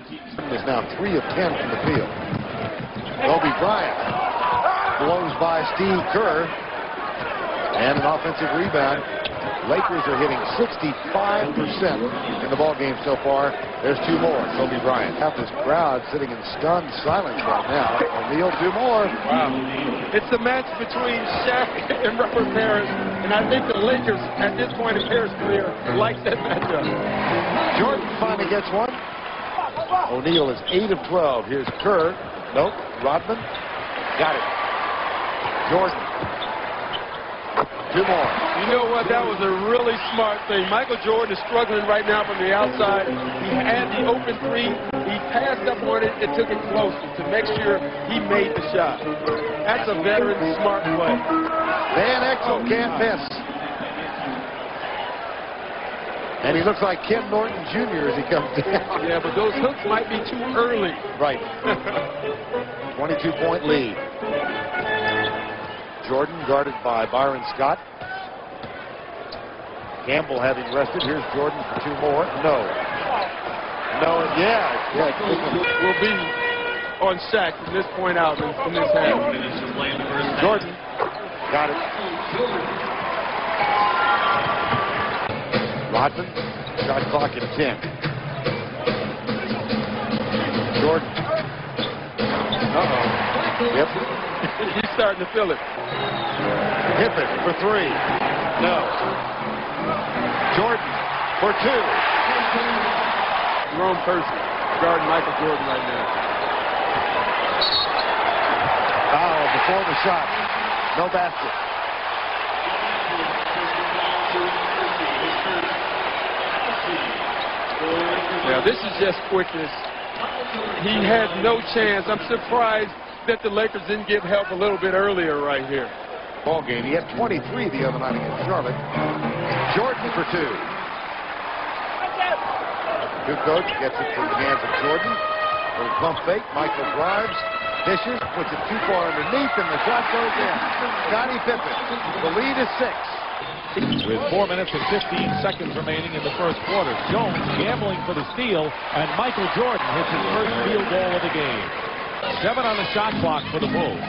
Is now 3 of 10 from the field. Kobe Bryant blows by Steve Kerr. And an offensive rebound. Lakers are hitting 65% in the ballgame so far. There's 2 more. Kobe Bryant. Half this crowd sitting in stunned silence right now. O'Neal 2 more. Wow. It's a match between Shaq and Robert Parrish. And I think the Lakers, at this point in Parrish's career, likes that matchup. Jordan finally gets one. O'Neal is 8 of 12. Here's Kerr. Nope. Rodman. Got it. Jordan. 2 more. You know what? That was a really smart thing. Michael Jordan is struggling right now from the outside. He had the open 3. He passed up on it and took it closer to make sure he made the shot. That's a veteran smart play. Van Exel can't miss. And he looks like Ken Norton Jr. as he comes down. Yeah, but those hooks might be too early. Right. 22-point lead. Jordan guarded by Byron Scott. Campbell having rested. Here's Jordan for 2 more. No. No, yeah. Will be on Shaq from this point out in this half. Jordan got it. Rodman, shot clock at 10. Jordan. Yep. He's starting to feel it. Pippen for 3. No. Jordan for 2. Wrong person guarding Michael Jordan right now. Foul before the shot. No basket. Yeah, this is just quickness. He had no chance. I'm surprised that the Lakers didn't get help a little bit earlier right here. Ball game. He had 23 the other night against Charlotte. Jordan for two. New coach gets it from the hands of Jordan. Little pump fake. Michael drives, dishes, puts it too far underneath, and the shot goes in. Scottie Pippen. The lead is 6. With 4 minutes and 15 seconds remaining in the first quarter. Jones gambling for the steal, and Michael Jordan hits his first field goal of the game. 7 on the shot clock for the Bulls.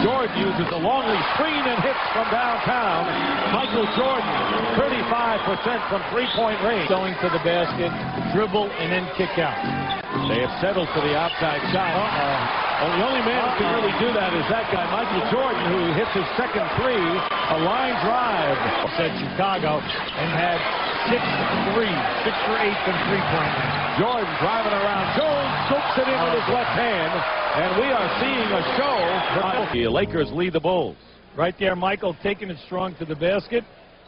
Jordan uses a long lead screen and hits from downtown. Michael Jordan, 35% from three-point range. Going to the basket, dribble, and then kick out. They have settled for the outside shot. Well, the only man who can really do that is that guy, Michael Jordan, who hits his second three, a line drive. Said Chicago, and had 6 for 8 from three-point range. Jordan driving around. Jones scoops it in with his left hand, and we are seeing a show. The Lakers lead the Bulls. Right there, Michael taking it strong to the basket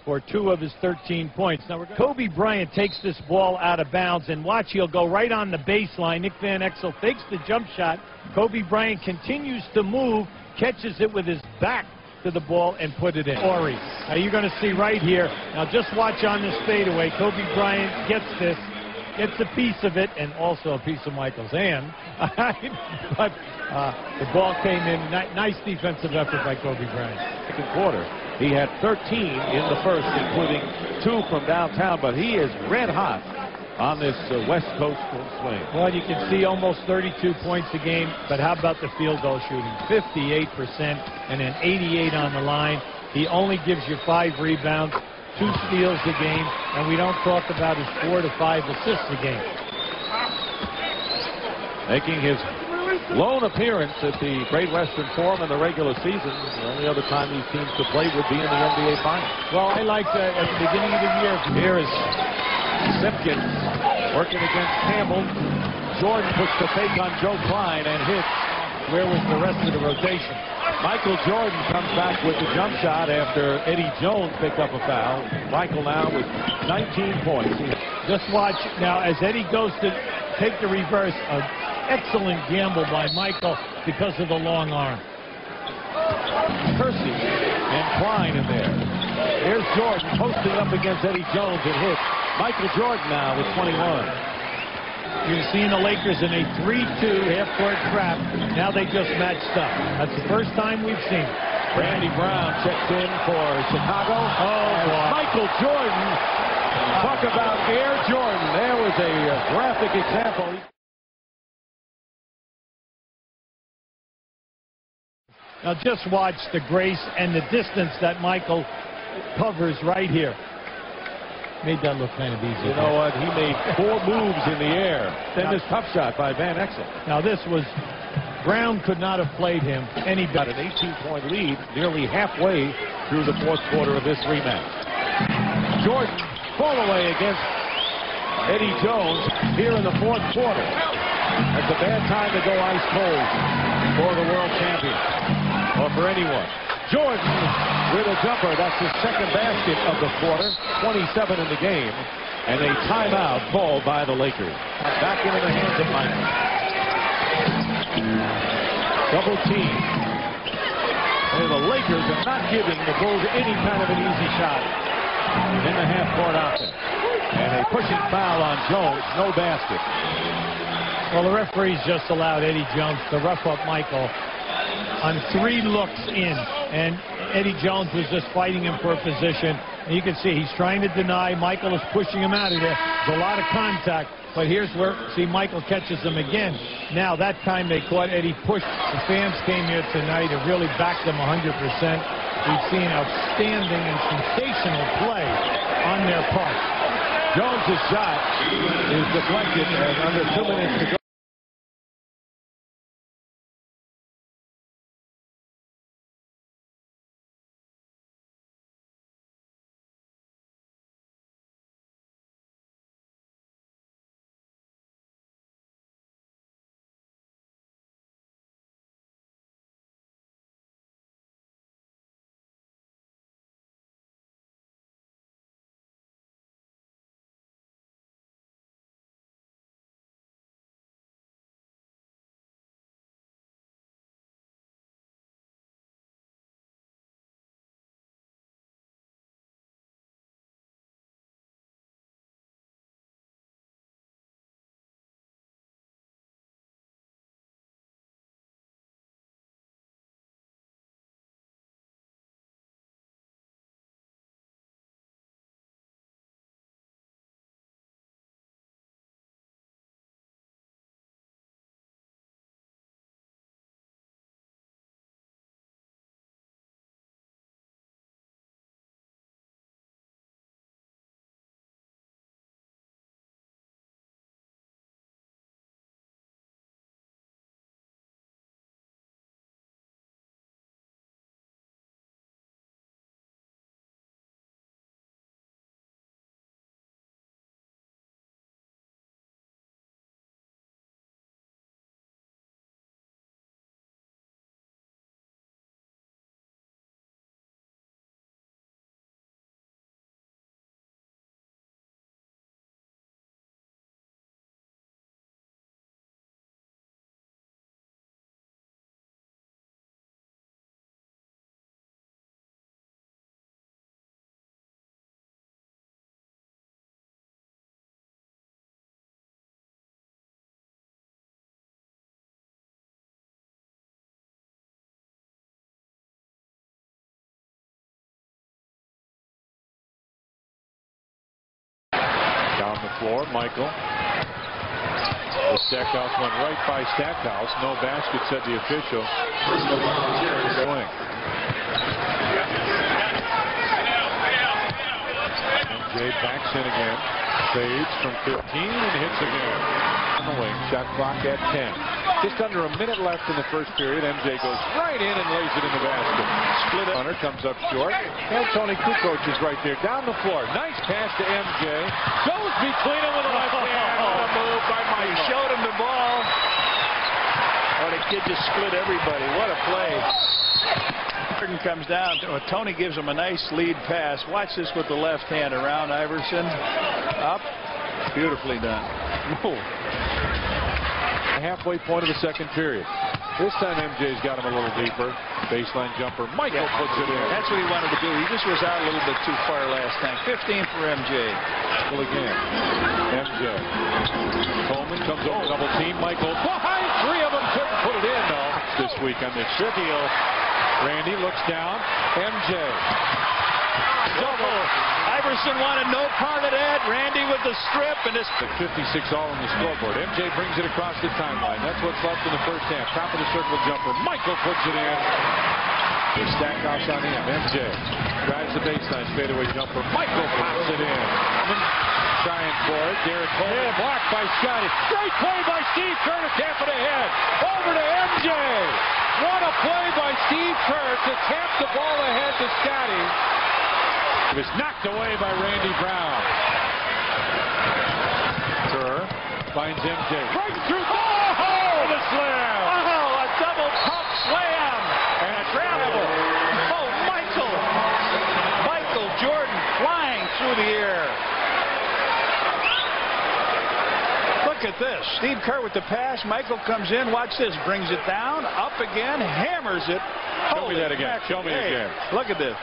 for 2 of his 13 points. Now Kobe Bryant takes this ball out of bounds, and watch, he'll go right on the baseline. Nick Van Exel takes the jump shot. Kobe Bryant continues to move, catches it with his back to the ball and put it in. Now you're going to see right here. Now just watch on this fadeaway. Kobe Bryant gets this, gets a piece of it, and also a piece of Michael's hand. But the ball came in. Nice defensive effort by Kobe Bryant. Second quarter, he had 13 in the first, including 2 from downtown, but he is red hot on this West Coast swing. Well, you can see almost 32 points a game, but how about the field goal shooting? 58% and then 88 on the line. He only gives you 5 rebounds, 2 steals a game, and we don't talk about his 4 to 5 assists a game. Making his lone appearance at the Great Western Forum in the regular season. The only other time these teams could play would be in the NBA Finals. Well, I liked at the beginning of the year. Here is Simpkins working against Campbell. Jordan puts the fake on Joe Klein and hits. Where was the rest of the rotation? Michael Jordan comes back with the jump shot after Eddie Jones picked up a foul. Michael now with 19 points. Just watch now as Eddie goes to take the reverse. An excellent gamble by Michael because of the long arm. Kersey and Klein in there. Here's Jordan posting up against Eddie Jones and hits. Michael Jordan now with 21. You're seeing the Lakers in a 3-2 half-court trap. Now they just matched up. That's the first time we've seen it. Randy Brown checks in for Chicago. Michael Jordan. Talk about Air Jordan. There was a graphic example. Now just watch the grace and the distance that Michael covers right here. Made that look kind of easy. You know what? He made 4 moves in the air. Then this tough shot by Van Exel. Now this was, Brown could not have played him any better. Got an 18-point lead nearly halfway through the fourth quarter of this rematch. Jordan fall away against Eddie Jones here in the fourth quarter. That's a bad time to go ice cold for the world champion or for anyone. Jordan with a jumper. That's his second basket of the quarter. 27 in the game. And a timeout called by the Lakers. Back into the hands of Michael. Double team. And the Lakers are not giving the Bulls any kind of an easy shot in the half-court offense. And a pushing foul on Jones. No basket. Well, the referees just allowed Eddie Jones to rough up Michael on 3 looks in, and Eddie Jones was just fighting him for a position. And you can see he's trying to deny. Michael is pushing him out of there. There's a lot of contact, but here's where, see, Michael catches him again. Now, that time they caught Eddie push. The fans came here tonight and really backed them 100%. We've seen outstanding and sensational play on their part. Jones' shot is deflected and under 2 minutes to go. Down the floor, Michael. The Stackhouse went right by Stackhouse. No basket, said the official. Swing. MJ backs in again. Fades from 15 and hits again. On the wing, shot clock at 10. Just under a minute left in the first period. MJ goes right in and lays it in the basket. Split runner comes up short. And Tony Kukoc is right there down the floor. Nice pass to MJ. Goes between them with a left hand. What a move by Mike. He showed him the ball. Oh, the kid just split everybody. What a play. Jordan comes down. Tony gives him a nice lead pass. Watch this with the left hand around Iverson. Up. Beautifully done. Halfway point of the second period. This time MJ's got him a little deeper. Baseline jumper. Michael puts it in. That's what he wanted to do. He just was out a little bit too far last time. 15 for MJ. Again. MJ. Coleman comes over double team. Michael behind. Three of them couldn't put it in though. This week on the trivial. Randy looks down. MJ. Double. Iverson wanted no part of that. Randy with the strip and this. 56 all on the scoreboard. MJ brings it across the timeline. That's what's left in the first half. Top of the circle jumper. Michael puts it in. The Stackhouse on him. MJ drives the baseline fadeaway jumper. Michael pops it in. Trying for it. Derek Coleman blocked by Scotty. Great play by Steve Kerr to tap it ahead. Over to MJ. What a play by Steve Kerr to tap the ball ahead to Scotty. It was knocked away by Randy Brown. Kerr finds MJ right through. Oh, the slam! Oh, a double pump slam and a travel. Oh, Michael Jordan flying through the air. Look at this. Steve Kerr with the pass. Michael comes in. Watch this. Brings it down. Up again. Hammers it. Show me that again. Show me again. Look at this.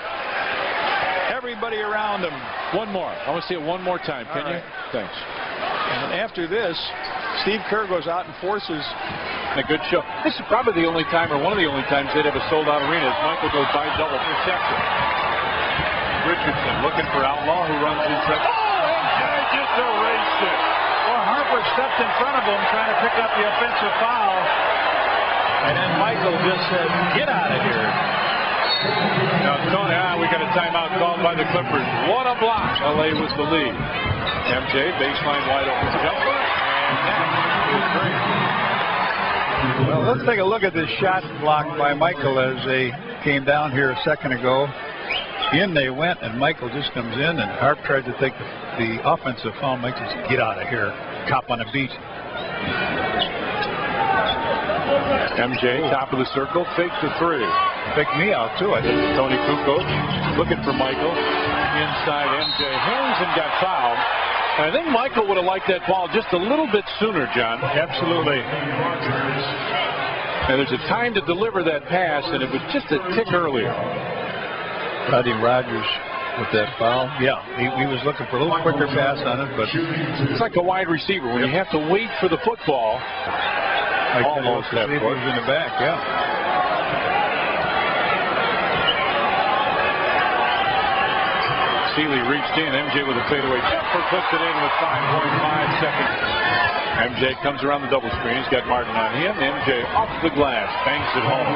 Everybody around him. One more. I want to see it one more time. Can you? Thanks. And after this, Steve Kerr goes out and forces a good show. This is probably the only time, or one of the only times, they'd have a sold-out arena as Michael goes by double interception. Richardson looking for Outlaw, who runs inside. Oh, and just erased it. Well, Harper stepped in front of him trying to pick up the offensive foul. And then Michael just said, get out of here. Now, Tony, we got a timeout called by the Clippers. What a block. LA was the lead. MJ, baseline wide open jumper. And that is great. Well, let's take a look at this shot blocked by Michael as they came down here a second ago. In they went, and Michael just comes in, and Harp tried to take the offensive foul. Mike says, get out of here. Cop on the beat. MJ, top of the circle, fakes the three. Faked me out, too, I think. Tony Kukoc looking for Michael. Inside MJ hangs and got fouled. And I think Michael would have liked that ball just a little bit sooner, John. Absolutely. And there's a time to deliver that pass, and it was just a tick earlier. Rodney Rogers with that foul. Yeah, he was looking for a little quicker pass on it, but it's like a wide receiver when you have to wait for the football. Almost that push in the back, yeah. Seeley reached in. MJ with a fadeaway jumper, puts it in with 5.5 seconds. MJ comes around the double screen. He's got Martin on him. MJ off the glass, banks it home.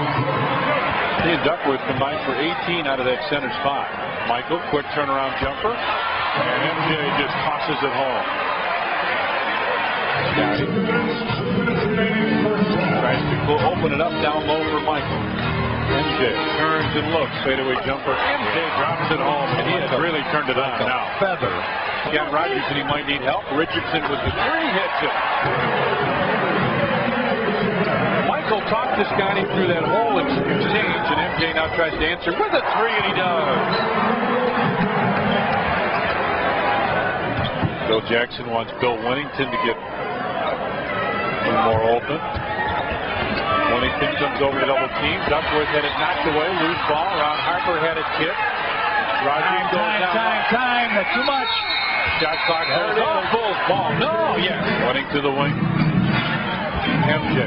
He and Duckworth combined for 18 out of that center spot. Michael, quick turnaround jumper, and MJ just tosses it home. Tries to open it up down low for Michael. MJ turns and looks. Fadeaway jumper. MJ drops it home, and he has really turned it on now. Feather. Again, Rodgers, he might need help. Richardson with the three hits it. Michael talked to Scotty through that whole exchange, and MJ now tries to answer with a three, and he does. Bill Jackson wants Bill Winnington to get a little more open. Winnington comes over to double team. Duckworth had it knocked away. Loose ball. Ron Harper had it tipped. Rodgers goes down. Time. That's too much. Shot clock. There it is. Bulls ball. No. Yes. Running to the wing. MJ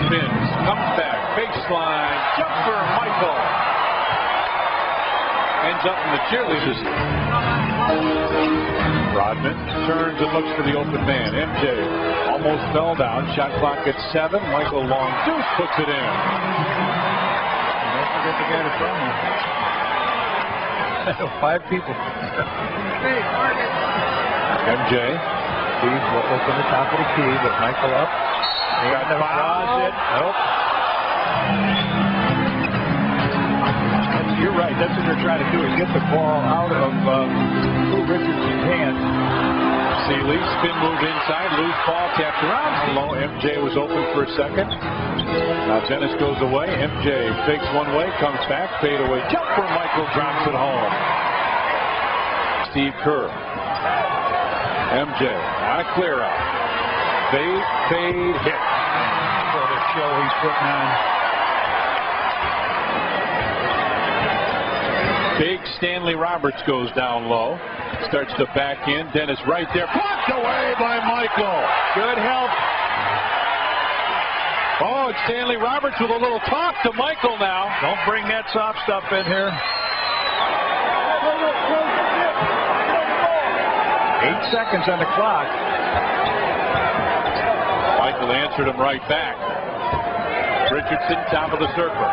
spins. Comes back. Baseline. Jumper. Michael. Ends up in the cheerleaders. Rodman turns and looks for the open man. MJ almost fell down. Shot clock at 7. Michael long deuce puts it in. Don't forget the guy in front of him. 5 people. MJ. He's open the top of the key, but Michael up. Got the foul. Nope. You're right. That's what they're trying to do, is get the ball out of Lou Richardson's hand. Seeley spin move inside. Loose ball tapped around. Low. MJ was open for a second. Now Dennis goes away. MJ fakes one way, comes back, fade away jumper. Michael drops it home. Steve Kerr. MJ on a clear out. Fade, hit. What a show he's putting on. Big Stanley Roberts goes down low. Starts to back in. Dennis right there. Blocked away by Michael. Good help. Oh, it's Stanley Roberts with a little talk to Michael now. Don't bring that soft stuff in here. 8 seconds on the clock. Michael answered him right back. Richardson, top of the circle.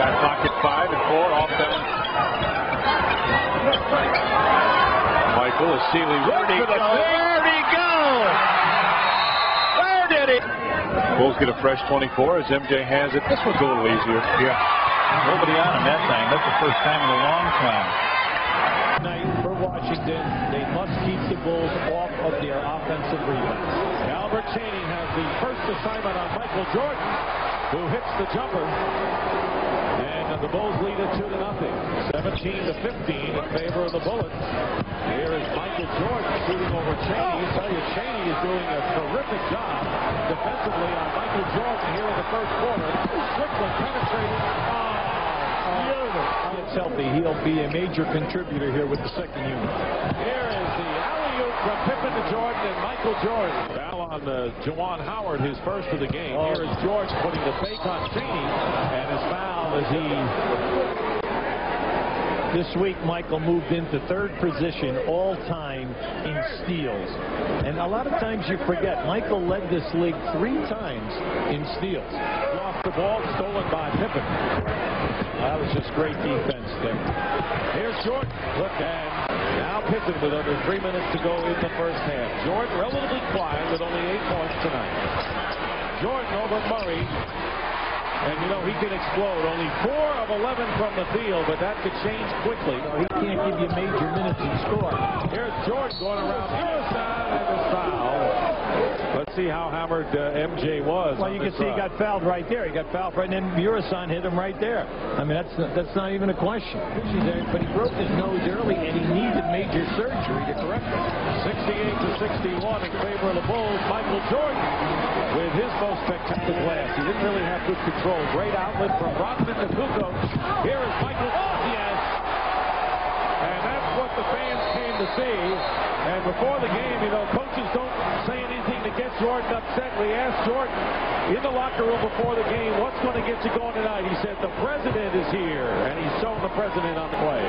Got clock at 5 and 4 off balance. Michael is Seeley. Where'd he go? Where'd he go? Where did he? Bulls get a fresh 24 as MJ has it. This one's a little easier. Yeah. Nobody on him that time. That's the first time in a long time. Tonight for Washington, they must keep the Bulls off of their offensive rebounds. Albert Chaney has the first assignment on Michael Jordan, who hits the jumper. And the Bulls lead it 2-0. 17-15 in favor of the Bullets. Here is Michael Jordan shooting over Chaney. I tell you, Chaney is doing a terrific job defensively on Michael Jordan here in the first quarter. Strickland penetrating. Gets healthy, he'll be a major contributor here with the second unit. Here is the alley-oop from Pippen to Jordan and Michael Jordan. Foul on Juwan Howard, his first of the game. Here is George putting the fake on Chaney, and his foul as he... This week, Michael moved into 3rd position all-time in steals. And a lot of times you forget, Michael led this league 3 times in steals. Lost the ball, stolen by Pippen. That was just great defense there. Here's Jordan. Look, and now Pippen with under 3 minutes to go in the first half. Jordan relatively quiet with only 8 points tonight. Jordan over Murray. And, you know, he can explode. Only 4 of 11 from the field, but that could change quickly. He can't give you major minutes and score. Here's Jordan going around the other side and the foul. Let's see how hammered MJ was. Well, you can see he got fouled right there. He got fouled right, and then Murasan hit him right there. I mean, that's not even a question. But he broke his nose early, and he needed major surgery to correct it. 68-61 in favor of the Bulls. Michael Jordan with his most spectacular glass. He didn't really have good control. Great outlet from Rodman to Kukoc. Here is Michael. Oh, yes! And that's what the fans came to see. And before the game, you know, coaches don't say anything to get Jordan upset. We asked Jordan in the locker room before the game, what's going to get you going tonight? He said, the president is here. And he's shown the president on the play.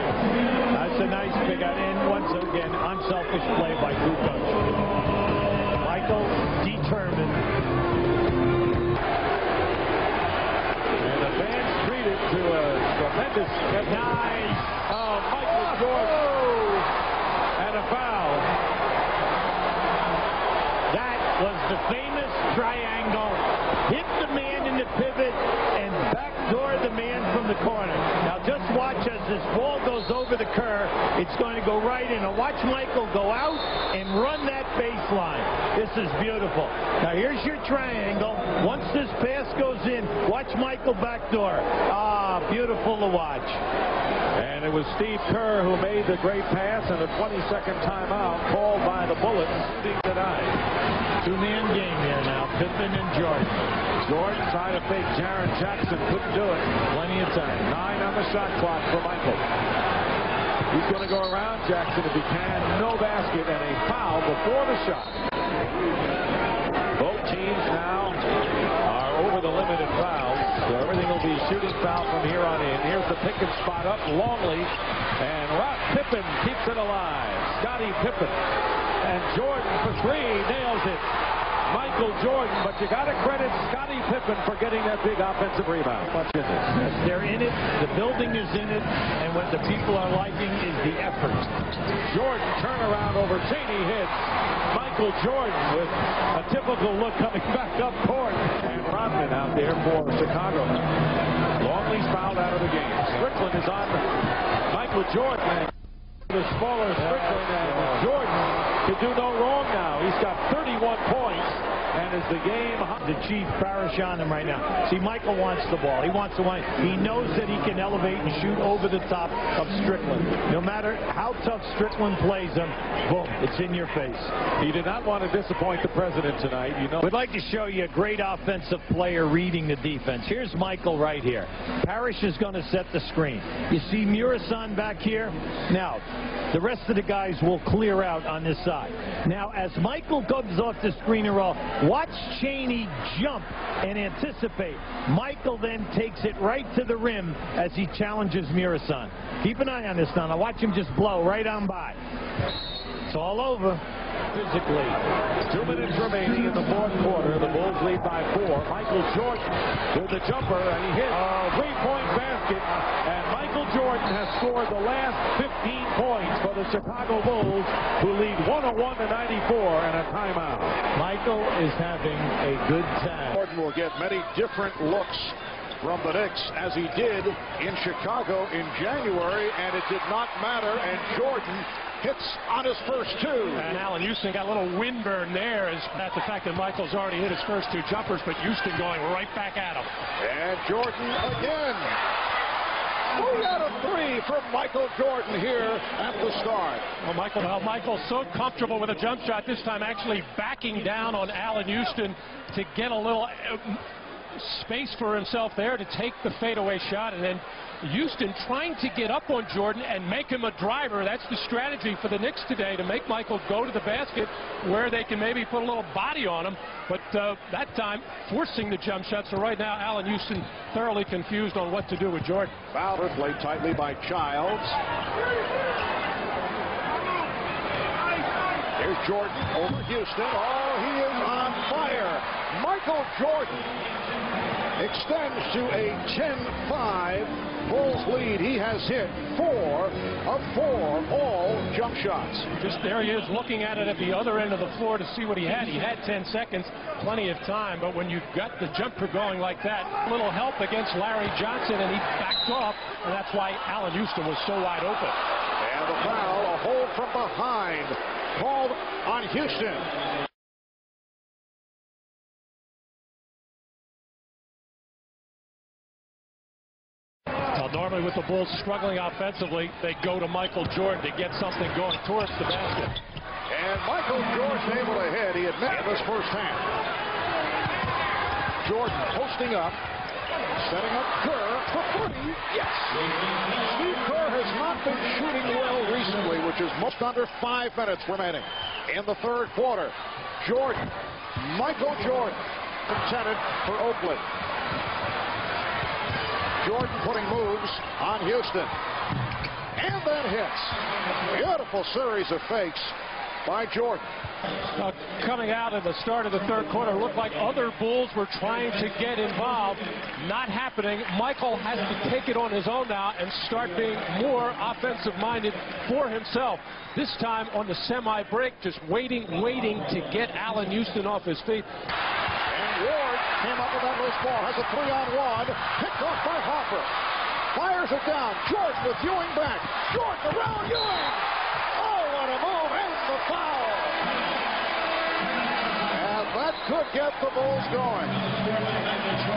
That's a nice big out. And once again, unselfish play by Kukoc. Michael determined. And the fans treated to a tremendous nice. Oh, Michael Jordan. And a foul. That was the famous triangle. Hit the man in the pivot and backdoor the man from the corner. Now just watch as this ball goes over the curve. It's going to go right in. And watch Michael go out and run that baseline. This is beautiful. Now here's your triangle. Once this pass goes in, watch Michael backdoor. Ah, beautiful to watch. And it was Steve Kerr who made the great pass, and a 20-second timeout called by the Bullets tonight. 2-man game here now, Pippen and Jordan. Jordan tried to fake Jaren Jackson, couldn't do it. Plenty of time. 9 on the shot clock for Michael. He's going to go around Jackson if he can. No basket and a foul before the shot. Both teams now are over before the limited foul. So everything will be shooting foul from here on in. Here's the pick and spot up. Longley. And Pippen keeps it alive. Scottie Pippen. And Jordan for three. Nails it. Michael Jordan, but you got to credit Scottie Pippen for getting that big offensive rebound. Much in this. They're in it. The building is in it. And what the people are liking is the effort. Jordan turnaround over Cheney hits. Michael Jordan with a typical look coming back up court. And Rodman out there for Chicago. Longley's fouled out of the game. Strickland is on Michael Jordan. The smaller Strickland and Jordan can do no wrong now. He's got 31 points. And as the game... The chief Parrish on him right now. See, Michael wants the ball. He wants to win. He knows that he can elevate and shoot over the top of Strickland. No matter how tough Strickland plays him, boom, it's in your face. He did not want to disappoint the president tonight. You know. We'd like to show you a great offensive player reading the defense. Here's Michael right here. Parrish is going to set the screen. You see Murasan back here? Now, the rest of the guys will clear out on this side. Now, as Michael comes off the screen and roll, watch Cheney jump and anticipate. Michael then takes it right to the rim as he challenges Murasan. Keep an eye on this now. Now watch him just blow right on by. It's all over. Physically. 2 minutes remaining in the fourth quarter. The Bulls lead by 4. Michael Jordan with the jumper, and he hit a three-point basket. And Michael Jordan has scored the last 15 points for the Chicago Bulls, who lead 101-94 and a timeout. Michael is having a good time. Jordan will get many different looks from the Knicks, as he did in Chicago in January, and it did not matter, and Jordan hits on his first two. And Allen Houston got a little windburn there, as that's the fact that Michael's already hit his first two jumpers, but Houston going right back at him. And Jordan again. 3 out of 3 from Michael Jordan here at the start. Well, Michael's so comfortable with a jump shot this time, actually backing down on Allen Houston to get a little space for himself there to take the fadeaway shot, and then Houston trying to get up on Jordan and make him a driver. That's the strategy for the Knicks today, to make Michael go to the basket where they can maybe put a little body on him, but that time forcing the jump shot. So right now Allen Houston thoroughly confused on what to do with Jordan. Fowler played tightly by Childs. Here's Jordan over Houston. Oh, he is on fire. Michael Jordan extends to a 10-5 Bulls lead. He has hit 4 of 4 all jump shots. Just there he is looking at it at the other end of the floor to see what he had. He had 10 seconds, plenty of time, but when you've got the jumper going like that, a little help against Larry Johnson, and he backed off, and that's why Allen Houston was so wide open. And the foul, a hold from behind, called on Houston. Normally with the Bulls struggling offensively, they go to Michael Jordan to get something going towards the basket. And Michael Jordan able to hit. He admitted in this first half. Jordan posting up, setting up Kerr for 3. Yes! Steve Kerr has not been shooting well recently, which is most under 5 minutes remaining in the third quarter. Jordan, Michael Jordan, intended for Oakley. Jordan putting moves on Houston. And then hits. Beautiful series of fakes by Jordan. Coming out in the start of the third quarter, looked like other Bulls were trying to get involved. Not happening. Michael has to take it on his own now and start being more offensive-minded for himself. This time on the semi-break, just waiting to get Allen Houston off his feet. And Ward came up with that loose ball. Has a 3-on-1. Picked off by Hopper. Fires it down. Jordan with Ewing back. Jordan around Ewing. Oh, what a move. And the foul. And that could get the Bulls going.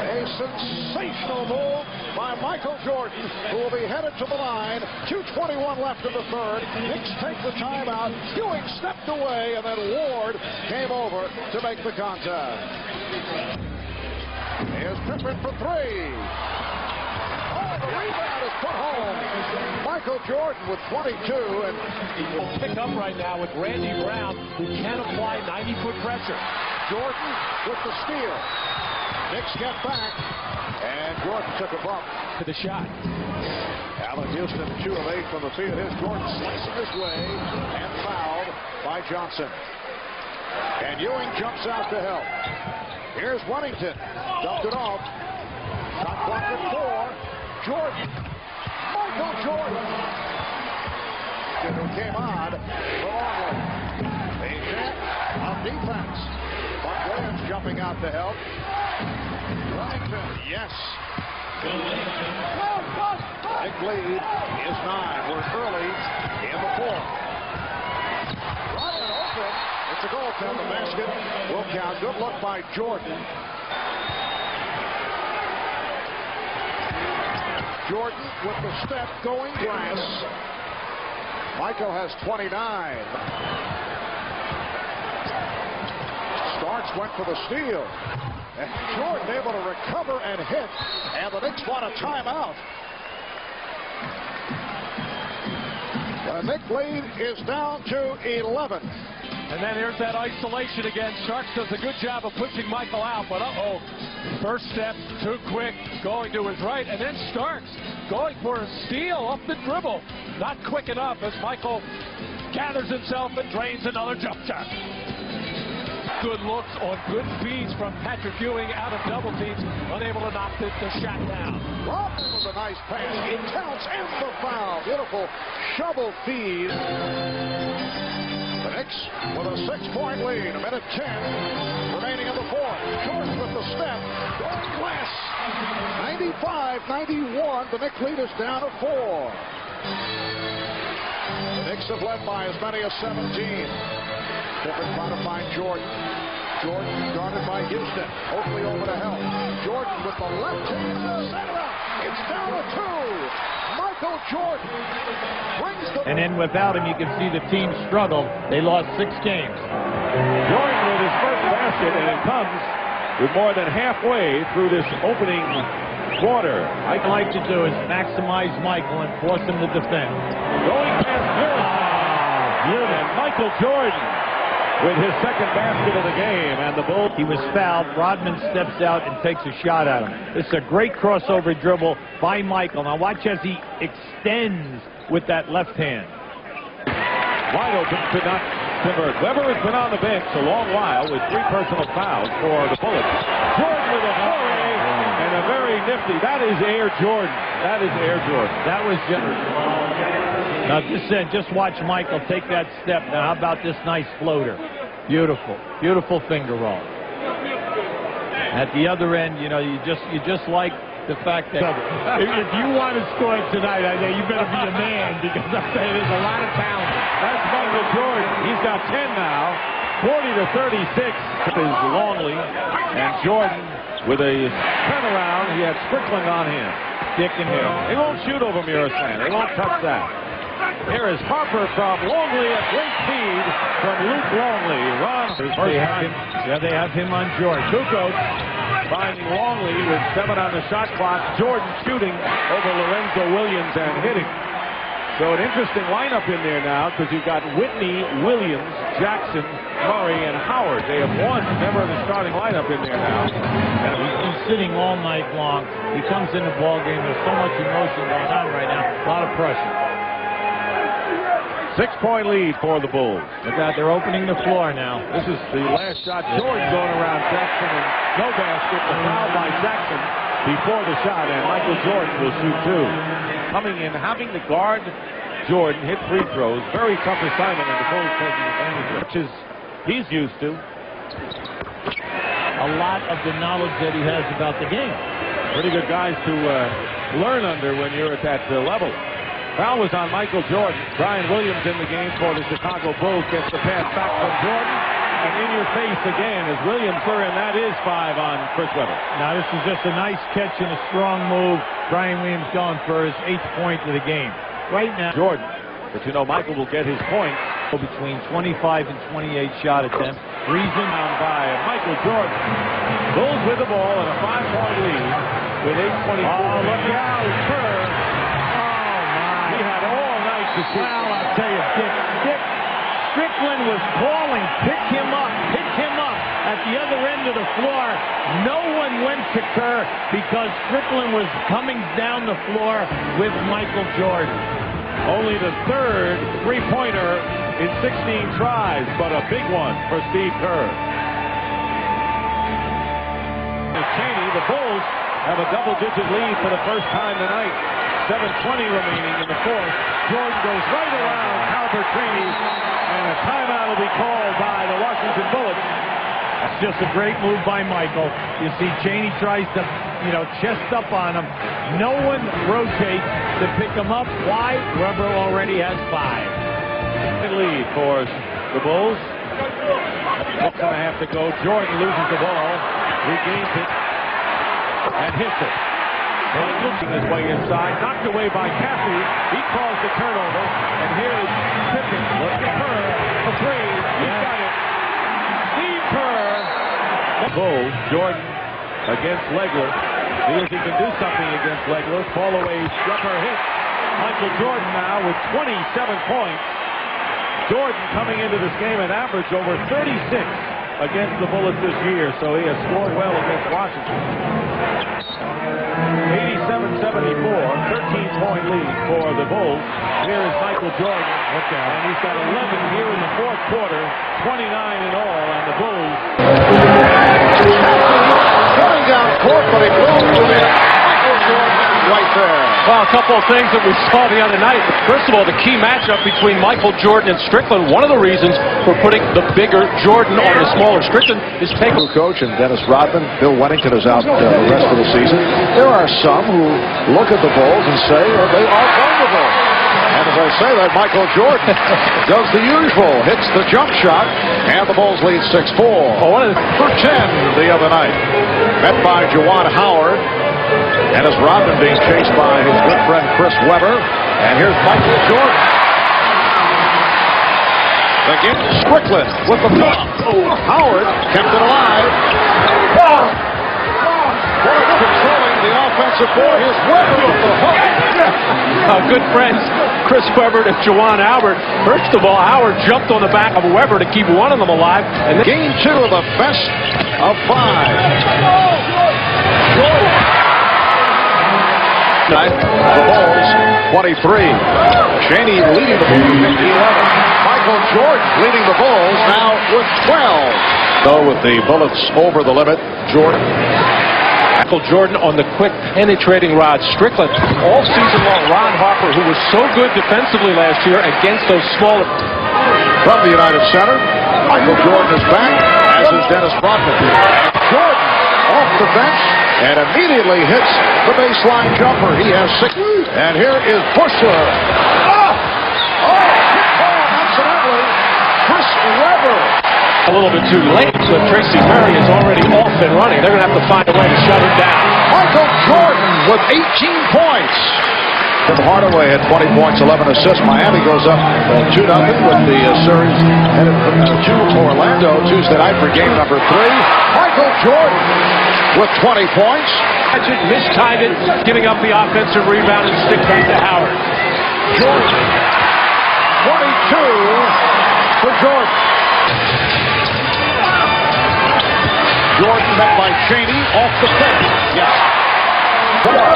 A sensational move by Michael Jordan, who will be headed to the line. 2:21 left in the third. Knicks take the timeout. Ewing stepped away, and then Ward came over to make the contact. Here's Pippen for 3. Oh, the rebound is put home. Michael Jordan with 22. And he'll pick up right now with Randy Brown, who can apply 90-foot pressure. Jordan with the steal. Knicks get back, and Jordan took a bump to the shot. Allen Houston 2 of 8 from the field. Here's Jordan slicing his way and fouled by Johnson. And Ewing jumps out to help. Here's Wennington. Dumped it off. Shot clock at 4. Jordan. Michael Jordan. Who came on for Longley. They check on defense. Buck Williams jumping out to help. Wennington. Yes. Big lead is 9. We're early in the 4th. Right and open. It's a goal. Count the basket. Will count. Good look by Jordan. Jordan with the step going glass. Michael has 29. Starks went for the steal. And Jordan able to recover and hit. And the Knicks want a timeout. The Knicks lead is down to 11. And then here's that isolation again. Starks does a good job of pushing Michael out, but first step too quick, going to his right, and then Starks going for a steal off the dribble. Not quick enough as Michael gathers himself and drains another jump shot. Good looks on good feeds from Patrick Ewing out of double teams, unable to knock the shot down. Robin with a nice pass. It counts and the foul. Beautiful shovel feed. The Knicks with a 6-point lead. 1:10 remaining in the 4th. Jordan with the step. Going glass. 95-91. The Knicks lead is down to 4. The Knicks have led by as many as 17. Different trying to find Jordan. Jordan guarded by Houston. Oakley over to help. Jordan with the left hand. Center up. It's down to 2. Michael Jordan brings the... And then without him, you can see the team struggled. They lost 6 games. Jordan with his first basket, and it comes with more than halfway through this opening quarter. What I'd like to do is maximize Michael and force him to defend. Going past Jordan. And Michael Jordan with his second basket of the game, and the Bulls. He was fouled. Rodman steps out and takes a shot at him. It's a great crossover dribble by Michael. Now watch as he extends with that left hand. Wide open, could not convert. Weber has been on the bench a long while with 3 personal fouls for the Bullets. Jordan with a foray and a very nifty. That is Air Jordan. That is Air Jordan. That was generous. Now just watch Michael take that step. Now how about this nice floater? Beautiful, beautiful finger roll. At the other end, you know, you just like the fact that if you want to score tonight, I say you better be a man, because I say there's a lot of talent. That's Michael Jordan. He's got 10 now, 40-36 is Longley, and Jordan with a turnaround. He had Strickland on him, Dick and him. They won't shoot over Murasan. They won't touch that. Here is Harper from Longley, a great feed from Luke Longley. They have him on Jordan. Kukoc finding Longley with 7 on the shot clock. Jordan shooting over Lorenzo Williams and hitting. So an interesting lineup in there now, because you've got Whitney, Williams, Jackson, Murray, and Howard. They have 1 member of the starting lineup in there now. And he's sitting all night long. He comes in the ball game. There's so much emotion going on right now. A lot of pressure. 6-point lead for the Bulls. Look out, they're opening the floor now. This is the last shot. Jordan going around Jackson, and no basket. The foul by Jackson before the shot, and Michael Jordan will shoot 2. Coming in, having to guard Jordan, hit free throws. Very tough assignment, and the Bulls taking advantage of it, which is he's used to. A lot of the knowledge that he has about the game. Pretty good guys to learn under when you're at that level. Foul was on Michael Jordan. Brian Williams in the game for the Chicago Bulls. Gets the pass back from Jordan. And in your face again is Williams, and that is 5 on Chris Webber. Now this is just a nice catch and a strong move. Brian Williams going for his 8th point of the game. Right now, Jordan. But you know Michael will get his point. Between 25 and 28 shot attempts. Reason down by Michael Jordan. Bulls with the ball and a 5-point lead with 8:24. Oh, look out. He had all night to shoot. Well, I'll tell you, Dick Strickland was calling, pick him up at the other end of the floor. No one went to Kerr because Strickland was coming down the floor with Michael Jordan. Only the third three-pointer in 16 tries, but a big one for Steve Kerr. Chaney, the Bulls have a double-digit lead for the first time tonight. 7:20 remaining in the fourth. Jordan goes right around Calvert Chaney, and a timeout will be called by the Washington Bullets. That's just a great move by Michael. You see Chaney tries to, chest up on him. No one rotates to pick him up. Why? Weber already has 5. Lead for the Bulls. 6.5 to go. Jordan loses the ball, regains it, and hits it. Looking his way inside, knocked away by Caffey. He calls the turnover, and here's Pippen. Look at Kerr for 3. He's got it. Steve Kerr. Bulls. Jordan against Legler. Feels he can do something against Legler. Fall away, jumper hit. Michael Jordan now with 27 points. Jordan coming into this game an average over 36 against the Bullets this year, so he has scored well against Washington. 87-74, 13-point lead for the Bulls. Here is Michael Jordan, and he's got 11 here in the fourth quarter, 29 in all, and the Bulls. Coming down court, but he goes to Michael Jordan right there. Well, a couple of things that we saw the other night. First of all, the key matchup between Michael Jordan and Strickland. One of the reasons for putting the bigger Jordan on the smaller Strickland is taking. Coach and Dennis Rodman. Bill Wennington is out the rest of the season. There are some who look at the Bulls and say, well, they are vulnerable. And as I say that, Michael Jordan does the usual, hits the jump shot, and the Bulls lead 6-4. For 10 the other night. Met by Juwan Howard. And as Rodman being chased by his good friend Chris Webber. And here's Michael Jordan. Again, Strickland with the foot. Howard kept it alive. Controlling the offensive board. Here's Webber with the hook. Good friends, Chris Webber and Juwan Howard. First of all, Howard jumped on the back of Webber to keep one of them alive. And Game 2 of the best of 5. The Bulls, 23. Chaney leading the Bulls, 11. Michael Jordan leading the Bulls now with 12. So with the Bullets over the limit, Jordan. Michael Jordan on the quick penetrating rod. Strickland all season long. Ron Harper, who was so good defensively last year against those smaller. From the United Center, Michael Jordan is back, as is Dennis Rodman. Jordan off the bench and immediately hits the baseline jumper. He has 6. And here is Bushler. Accidentally, Chris Webber. A little bit too late, so Tracy Murray is already off and running. They're going to have to find a way to shut him down. Michael Jordan with 18 points. Tim Hardaway had 20 points, 11 assists. Miami goes up 2-0 with the series headed to Orlando Tuesday night for game number 3. Michael Jordan with 20 points. Magic mistimed it, giving up the offensive rebound and stick back to Howard. Jordan, 22 for Jordan. Jordan met by Chaney off the pick. Yes.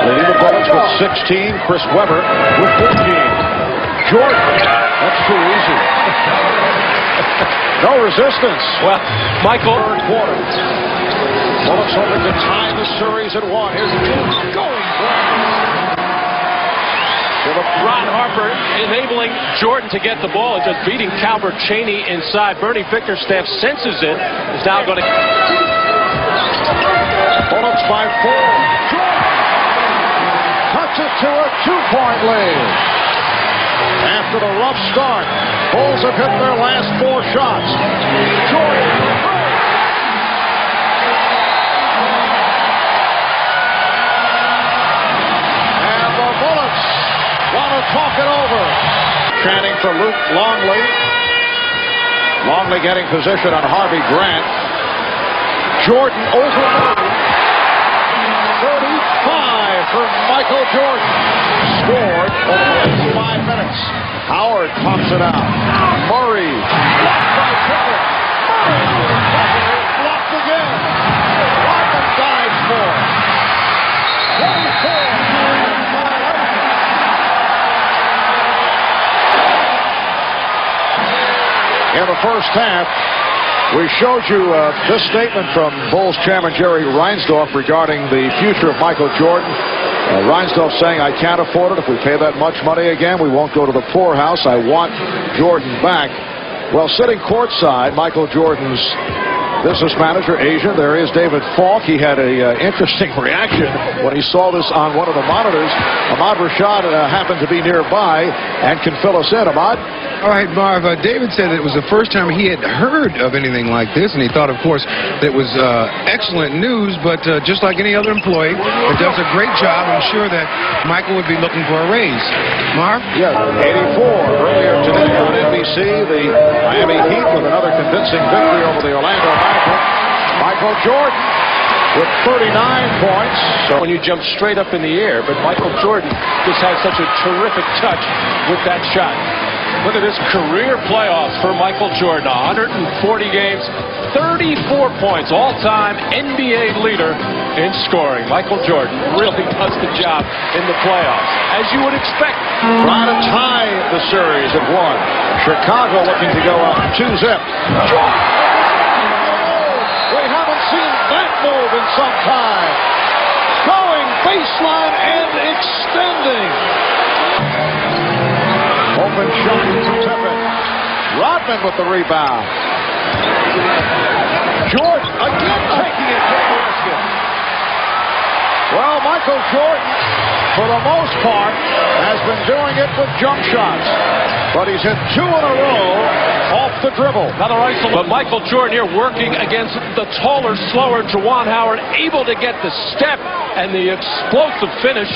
Leading the Bullets with 16. Chris Webber with 14. Jordan. That's too easy. No resistance. Well, Michael. Third quarter. Bullets hoping to tie the series at 1. Here's the going. Ron Harper enabling Jordan to get the ball, just beating Calvert Chaney inside. Bernie Bickerstaff senses it. Is now going to. Bullets by 4. Jordan cuts it to a 2-point lead. After the rough start, Bulls have hit their last 4 shots. Jordan. And the Bullets want to talk it over. Chanting for Luke Longley. Longley getting position on Harvey Grant. Jordan over 35 for Michael Jordan. Scored over the last 5 minutes. Howard pumps it out. Murray blocked by Pippen. Murray blocked Stripped again. Rodman dives for it. 24. In the first half, we showed you this statement from Bulls chairman Jerry Reinsdorf regarding the future of Michael Jordan. Reinsdorf saying, I can't afford it. If we pay that much money again, we won't go to the poorhouse. I want Jordan back. Well, sitting courtside, Michael Jordan's business manager, Asia, there is David Falk. He had an interesting reaction when he saw this on one of the monitors. Ahmad Rashad happened to be nearby and can fill us in. Ahmad? All right, Marv, David said it was the first time he had heard of anything like this, and he thought, of course, that was excellent news, but just like any other employee that does a great job, I'm sure that Michael would be looking for a raise. Marv? Yeah, 84. Earlier today on NBC, the Miami Heat with another convincing victory over the Orlando Magic. Michael Jordan with 39 points. So when you jump straight up in the air, but Michael Jordan just has such a terrific touch with that shot. Look at this career playoffs for Michael Jordan. 140 games, 34 points, all-time NBA leader in scoring. Michael Jordan really does the job in the playoffs, as you would expect. Trying to tie the series at 1. Chicago looking to go up 2-zip. We haven't seen that move in some time. Going baseline and extending. Open shot to Tippett. Rodman with the rebound. Jordan again taking it to the basket. Well, Michael Jordan, for the most part, has been doing it with jump shots. But he's hit 2 in a row off the dribble. Another isolation. But Michael Jordan here working against the taller, slower Juwan Howard, able to get the step and the explosive finish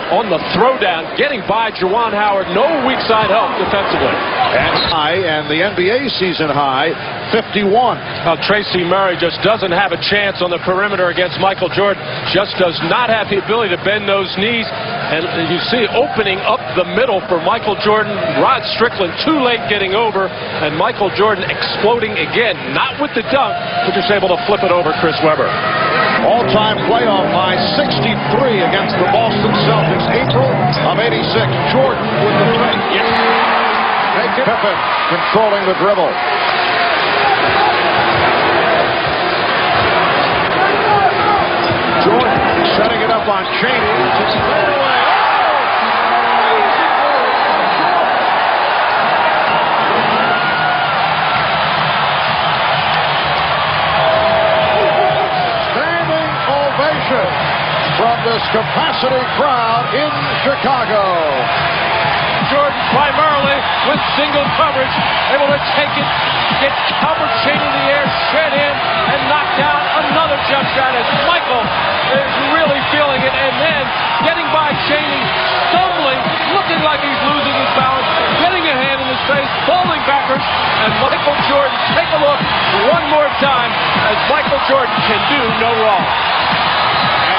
on the throwdown, getting by Juwan Howard. No weak side help defensively. And the NBA season high, 51. Tracy Murray just doesn't have a chance on the perimeter against Michael Jordan. Just does not have the ability to bend those knees. And you see opening up the middle for Michael Jordan. Rod Strickland too late getting over. And Michael Jordan exploding again. Not with the dunk, but just able to flip it over Chris Webber. All-time playoff high, 63 against the Boston Celtics. April of 86. Jordan with the fake. Yes. Pippen controlling the dribble. Jordan setting it up on Cheney. Just straight away. Standing ovation from this capacity crowd in Chicago. Jordan primarily with single coverage, able to take it, get Albert Cheney in the air, shed in, and knock down another jump shot as Michael is really feeling it, and then getting by Cheney, stumbling, looking like he's losing his balance, getting a hand in his face, falling backwards, and Michael Jordan, take a look one more time as Michael Jordan can do no wrong.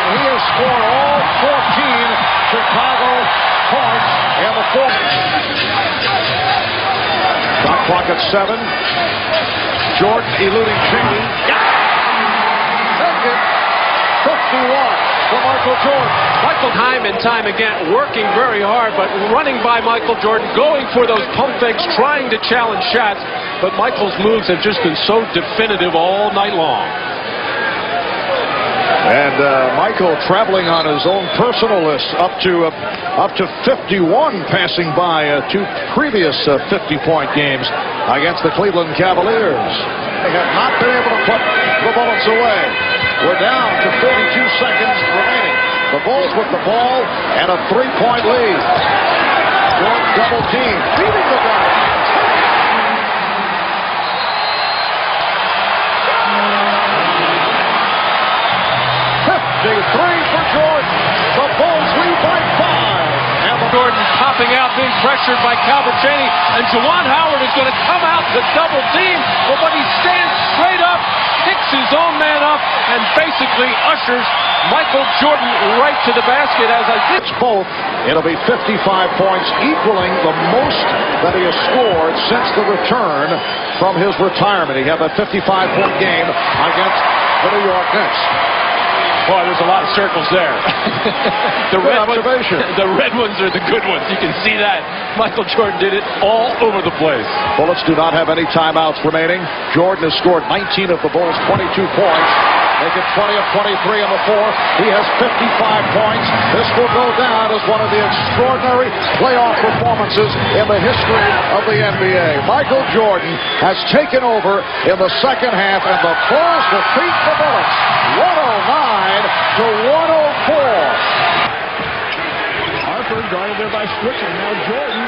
And he has scored all 14 Chicago points in the fourth. Shot clock at 7. Jordan eluding Cheney. Take it. 51 for Michael Jordan. Michael time and time again working very hard, but running by Michael Jordan, going for those pump fakes, trying to challenge shots, but Michael's moves have just been so definitive all night long. And Michael traveling on his own personal list up to 51, passing by 2 previous 50-point games against the Cleveland Cavaliers. They have not been able to put the bullets away. We're down to 42 seconds remaining. The Bulls with the ball and a 3-point lead. Jordan double team, beating the guy. The 3 for Jordan. The Bulls lead by 5. And Jordan popping out, being pressured by Calvin Cheney, and Juwan Howard is going to come out to double team, but he stands straight up, picks his own man up, and basically ushers Michael Jordan right to the basket as I did. Both. It'll be 55 points, equaling the most that he has scored since the return from his retirement. He had a 55-point game against the New York Knicks. Boy, there's a lot of circles there. The red ones are the good ones. You can see that. Michael Jordan did it all over the place. Bullets do not have any timeouts remaining. Jordan has scored 19 of the Bulls' 22 points. Make it 20 of 23 in the fourth. He has 55 points. This will go down as one of the extraordinary playoff performances in the history of the NBA. Michael Jordan has taken over in the second half, and the Bulls defeat the Bullets 109 to 104. Harper guarded there by Strickland. Now Jordan.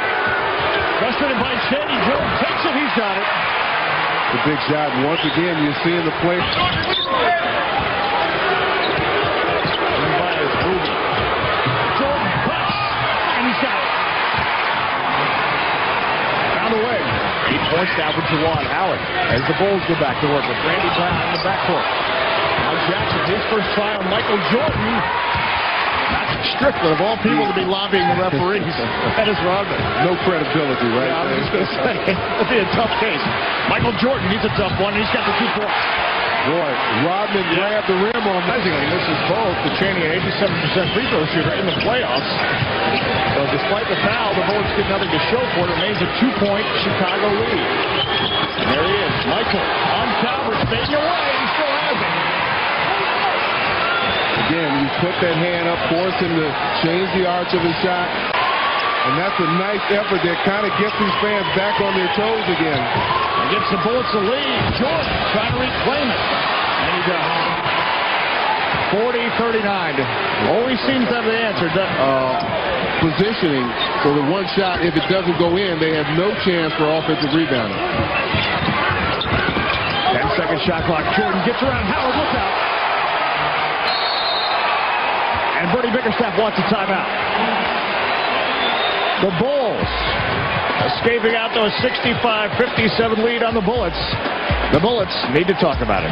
Frustrated by Shady. Jordan takes it. He's got it. The big shot. And once again, you're seeing the play. Jordan cuts. And he's got it. Found a way. 8 points now for Juwan Howard as the Bulls go back to work with Randy Brown in the backcourt. Now Jackson, his first try on Michael Jordan. Strickland, of all people, to be lobbying the referees. That is Rodman. No credibility, right? Yeah, I was just going to say, it'll be a tough case. Michael Jordan needs a tough one, and he's got the 2 points. Boy, Rodman grabbed the rim on amazingly. This is both the Cheney, an 87% free throw shooter in the playoffs. So despite the foul, the Bullets get nothing to show for it. It remains a 2-point Chicago lead. And there he is, Michael on Calvert, fading away. He still has it. Again, you put that hand up, force him to change the arch of his shot. And that's a nice effort that kind of gets these fans back on their toes again. And gives the Bullets a lead. Jordan trying to reclaim it. And he does. 40-39. Always seems to have the answer, doesn't it? Positioning so that one shot, if it doesn't go in, they have no chance for offensive rebounding. 10-second shot clock. Jordan gets around Howard. Look out. And Bernie Bickerstaff wants a timeout. The Bulls escaping out to a 65-57 lead on the Bullets. The Bullets need to talk about it.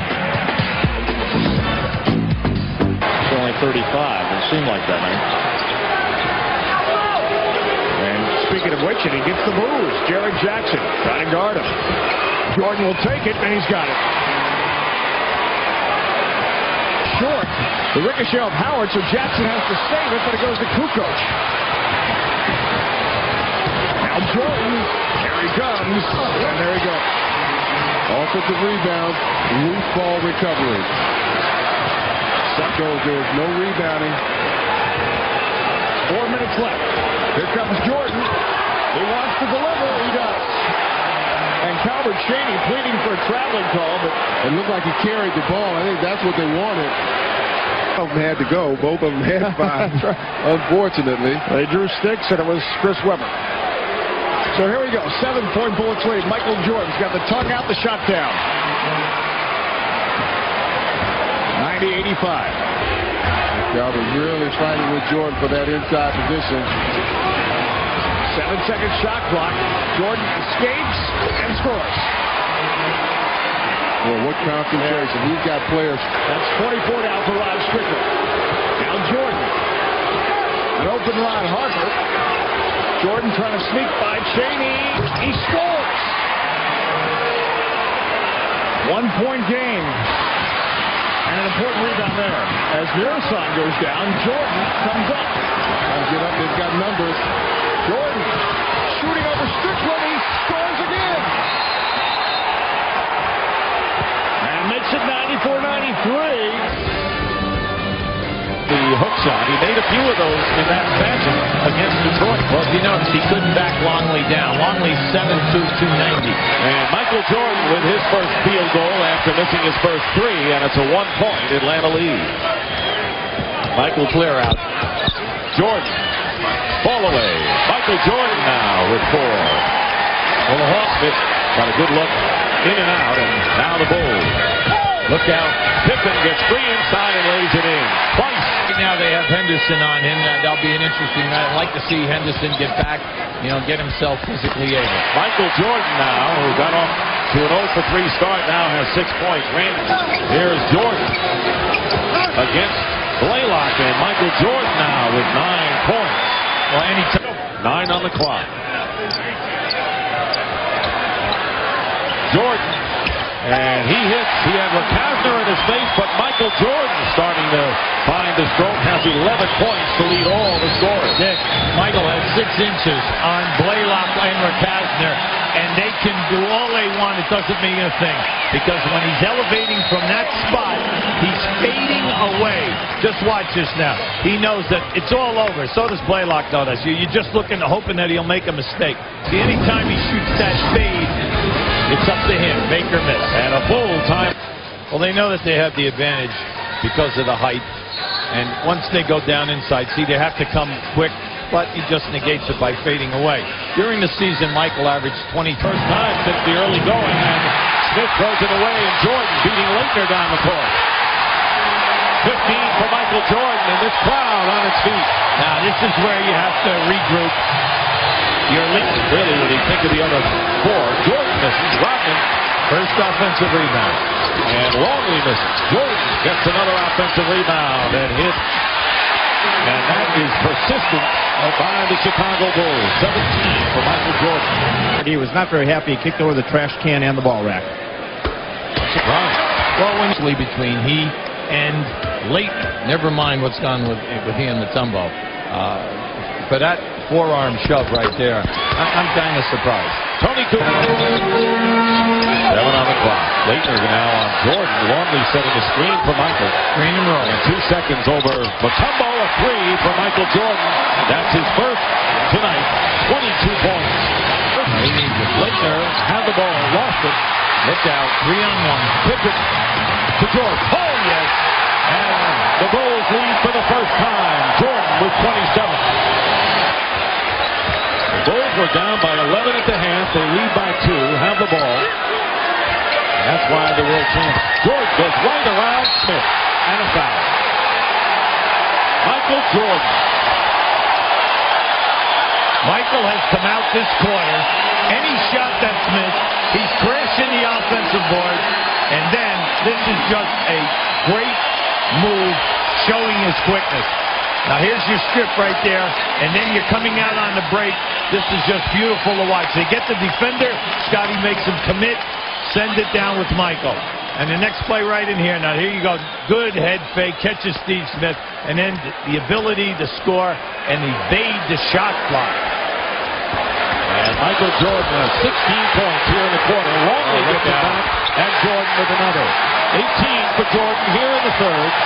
It's only 35. It seemed like that, man. And speaking of which, and he gets the moves. Jared Jackson trying to guard him. Jordan will take it, and he's got it. Short. The ricochet of Howard, so Jackson has to save it, but it goes to Kukoc. Now Jordan, here he comes, and there he goes. Offensive rebound, loose ball recovery. Shows there's no rebounding. 4 minutes left. Here comes Jordan. He wants to deliver. He does. And Calvert Cheney pleading for a traveling call, but it looked like he carried the ball. I think that's what they wanted. Both of them had to go. Both of them had 5. Unfortunately. They drew sticks, and it was Chris Webber. So here we go. 7-point Bullets lead. Michael Jordan's got the tongue out, the shot down. 90-85. Calvert really fighting with Jordan for that inside position. 7-second shot clock. Jordan escapes and scores. Well, what concentration. He's got players. That's 24 now for Rod Strickland. Now Jordan. An open line, Harper. Jordan trying to sneak by Cheney. He scores. 1-point game. And an important rebound there. As Mirasan goes down, Jordan comes up. Trying to get up. They've got numbers. Jordan shooting over Strickland. He scores again. And makes it 94-93. The hook shot. He made a few of those in that fashion against Detroit. Well, if you notice, he couldn't back Longley down. Longley 7'2", 290. And Michael Jordan with his first field goal after missing his first 3, and it's a 1-point Atlanta lead. Michael clear out. Jordan. Ball away. Michael Jordan now with 4. Well, the Hawks got a good look in and out, and now the Bulls. Look out. Pippen gets free inside and lays it in. Twice. Now they have Henderson on him. That'll be an interesting night. I'd like to see Henderson get back, get himself physically able. Michael Jordan now, who got off to an 0-for-3 start now has 6 points. Randy, here's Jordan against Blaylock, and Michael Jordan now with 9 points. Well, any 9 on the clock. Jordan, and he hits. He had Rakasner in his face, but Michael Jordan starting to find the stroke, has 11 points to lead all the scorers. Dick, Michael has 6 inches on Blaylock and Rakasner, and they can do all they want. It doesn't mean a thing, because when he's elevating from that spot, he's fading away. Just watch this now. He knows that it's all over. So does Blaylock know that. You're just looking, hoping that he'll make a mistake. See, anytime he shoots that fade, it's up to him, make or miss. And a full time. Well, they know that they have the advantage because of the height. And once they go down inside, see, they have to come quick, but he just negates it by fading away. During the season, Michael averaged 20. First time since the early going, and Smith throws it away, and Jordan beating Leitner down the court. 15 for Michael Jordan, and this crowd on its feet. Now, this is where you have to regroup. You're leading, really, when you think of the other 4. Jordan misses. Rodman, first offensive rebound. And Longley misses. Jordan gets another offensive rebound and hit. And that is persistent by the Chicago Bulls. 17 for Michael Jordan. He was not very happy. He kicked over the trash can and the ball rack. Surprise. Well, when between he and Leighton, never mind what's gone with he and Mutombo. For that forearm shove right there, I'm kind of surprised. Tony Kukoc. 7 on the clock. Leitner now on Jordan. Longley setting a screen for Michael. Screen and roll. And 2 seconds over Mutombo. A 3 for Michael Jordan. That's his first tonight. 22 points. Leitner had the ball, lost it. Look out. 3-on-1. Pippen to Jordan. Oh, yes. And the Bulls lead for the first time. Jordan with 27. The Bulls were down by 11 at the half. They lead by 2, have the ball. And that's why the world champion. Jordan goes right around Smith. And a foul. Michael Jordan. Michael has come out this quarter. Any shot that's missed, he's crashing the offensive board. And then this is just a great move showing his quickness. Now here's your strip right there, and then you're coming out on the break. This is just beautiful to watch. They get the defender, Scotty makes him commit, send it down with Michael. And the next play right in here. Now here you go, good head fake, catches Steve Smith, and then the ability to score and evade the shot clock. And Michael Jordan has 16 points here in the quarter. Longley gets it back, and Jordan with another. 18 for Jordan here in the third.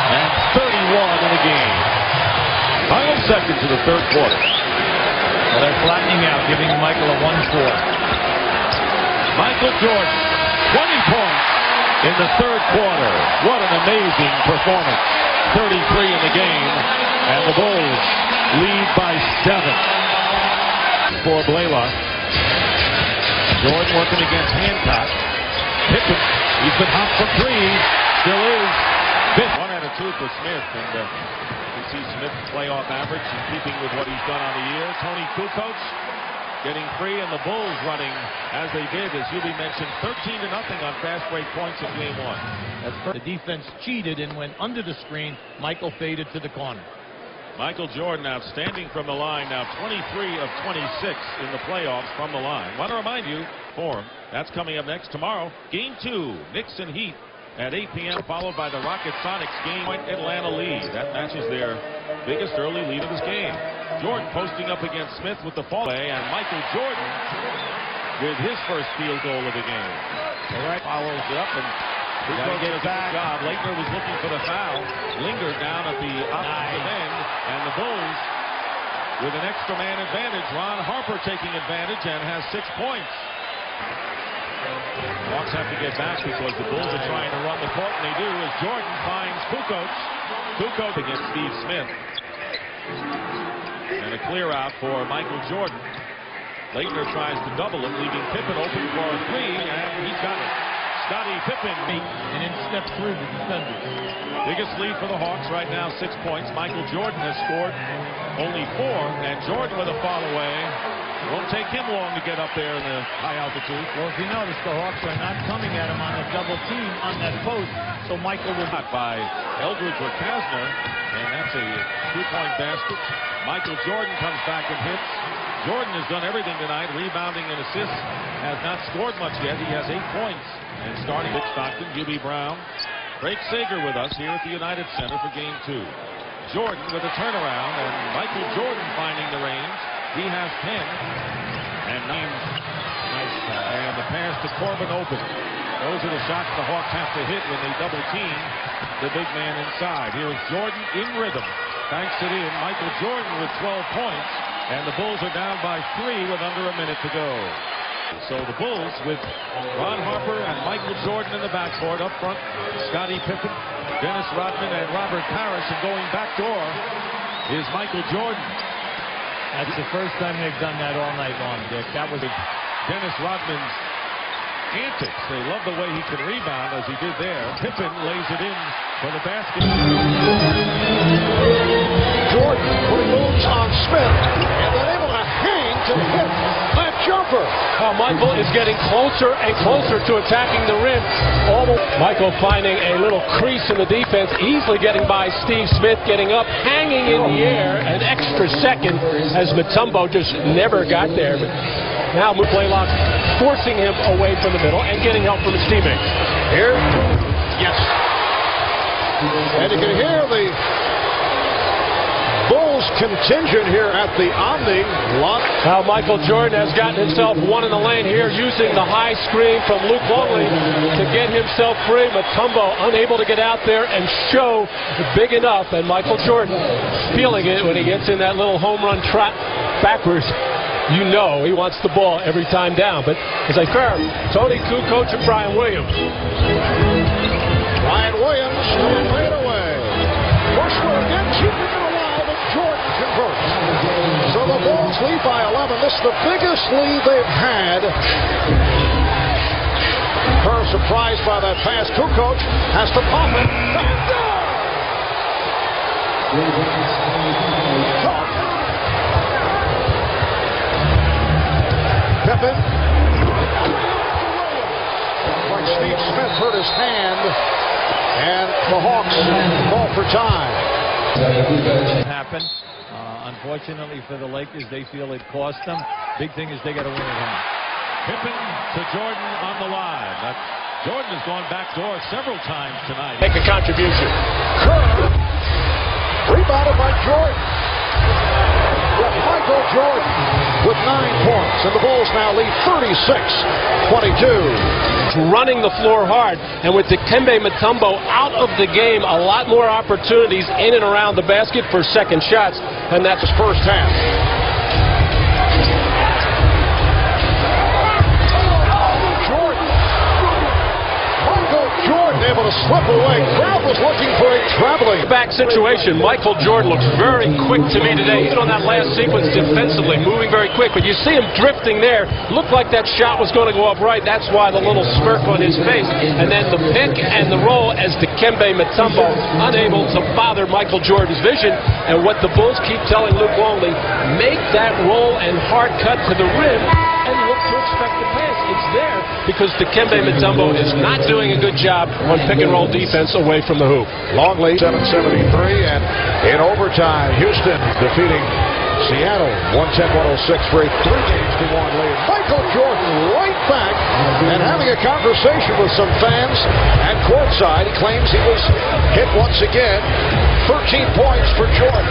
And 31 in the game. Final seconds of the third quarter. Well, they're flattening out, giving Michael a 1-4. Michael Jordan, 20 points in the third quarter. What an amazing performance. 33 in the game, and the Bulls lead by 7 for Blaylock. Jordan working against Hancock. Pippen, he's been hot for 3, still is. 1 out of 2 for Smith, and you see Smith's playoff average in keeping with what he's done on the year. Tony Kukoc getting free, and the Bulls running as they did, as Hubie mentioned, 13-0 on fast break points in game 1. The defense cheated and went under the screen. Michael faded to the corner. Michael Jordan outstanding from the line, now 23 of 26 in the playoffs from the line. Want to remind you, for him, that's coming up next tomorrow. Game 2, Knicks and Heat at 8 p.m., followed by the Rocket Sonics game point Atlanta lead. That matches their biggest early lead of this game. Jordan posting up against Smith with the fall away, and Michael Jordan with his first field goal of the game. All right, follows it up, and Kukoc does a good job. Leitner was looking for the foul, lingered down at the offensive end, and the Bulls with an extra man advantage. Ron Harper taking advantage and has 6 points. Hawks have to get back because the Bulls are trying to run the court, and they do as Jordan finds Kukoc. Kukoc against Steve Smith. And a clear out for Michael Jordan. Leitner tries to double it, leaving Pippen open for a 3, and he's got it. Scottie Pippen. And then step through the defenders. Biggest lead for the Hawks right now, 6 points. Michael Jordan has scored only 4, and Jordan with a fall away. Won't take him long to get up there in the high altitude. Well, if you notice, the Hawks are not coming at him on a double team on that post, so Michael will not by Eldridge or Kasner, and that's a 2-point basket. Michael Jordan comes back and hits. Jordan has done everything tonight, rebounding and assists. Has not scored much yet. He has 8 points. And starting at Stockton, Hubie Brown. Craig Sager with us here at the United Center for Game 2. Jordan with a turnaround, and Michael Jordan finding the range. He has 10. And nice and the pass to Corbin open. Those are the shots the Hawks have to hit when they double team the big man inside. Here's Jordan in rhythm. Banks it in. Michael Jordan with 12 points. And the Bulls are down by 3 with under a minute to go. So the Bulls with Ron Harper and Michael Jordan in the backcourt. Up front, Scottie Pippen, Dennis Rodman, and Robert Parrish. And going backdoor is Michael Jordan. That's the first time they've done that all night long, Dick. That was Dennis Rodman's antics. They love the way he can rebound as he did there. Pippen lays it in for the basket. Jordan putting moves on Smith and then able to hang to hit that jumper. Michael is getting closer and closer to attacking the rim. Michael finding a little crease in the defense, easily getting by Steve Smith, getting up, hanging in the air, an extra second as Mutombo just never got there. But now Blaylock forcing him away from the middle and getting help from his teammates. Here, yes. And you can hear the Bulls contingent here at the Omni lot. Now Michael Jordan has gotten himself one in the lane here, using the high screen from Luke Longley to get himself free. Mutombo unable to get out there and show big enough, and Michael Jordan feeling it when he gets in that little home run trap backwards. You know he wants the ball every time down. But as I heard, Tony Kukoc and Brian Williams. Brian Williams made away. Bushler again keeping it alive, and Jordan converts. So the Bulls lead by 11. This is the biggest lead they've had. Kerr surprised by that pass. Kukoc has to pop it. Pippen. Like Steve Smith hurt his hand, and the Hawks call for time. Happen. Unfortunately for the Lakers, they feel it cost them. Big thing is they got to win at home. Pippen to Jordan on the line. Jordan has gone backdoor several times tonight. Make a contribution. Kerr rebounded by Jordan. With Michael Jordan with 9 points, and the Bulls now lead 36-22. Running the floor hard, and with Dikembe Mutombo out of the game, a lot more opportunities in and around the basket for second shots, and that's his first half. Jordan able to slip away. Crowd was looking for a traveling back situation. Michael Jordan looks very quick to me today. He's on that last sequence defensively, moving very quick. But you see him drifting there. Looked like that shot was going to go up right. That's why the little smirk on his face. And then the pick and the roll as Dikembe Mutombo unable to bother Michael Jordan's vision. And what the Bulls keep telling Luke Longley, make that roll and hard cut to the rim and look to expect the pass. It's there because Dikembe Mutombo is not doing a good job on pick and roll defense away from the hoop. Longley 7:73, and in overtime, Houston defeating Seattle 110-106 for a 3-1 lead. Michael Jordan right back and having a conversation with some fans and courtside. He claims he was hit once again. 13 points for Jordan.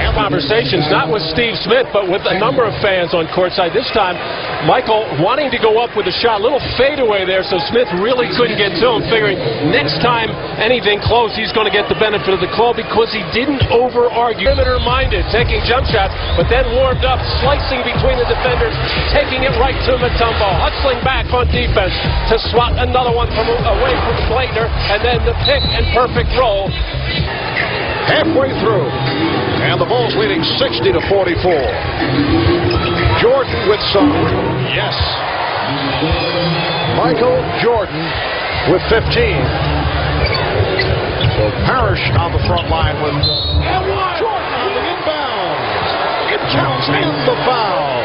And conversations not with Steve Smith, but with a number of fans on courtside. This time, Michael wanting to go up with a shot, little fadeaway there, so Smith really couldn't get to him, figuring next time anything close, he's going to get the benefit of the call because he didn't over-argue. Perimeter-minded, taking jump shots, but then warmed up, slicing between the defenders, taking it right to Mutombo, hustling back on defense to swat another one from away from Blaitner, and then the pick and perfect roll. Halfway through, and the Bulls leading 60-44. Jordan with some, yes. Michael Jordan with 15. So Parrish on the front line with Jordan on the inbound. It counts and the foul.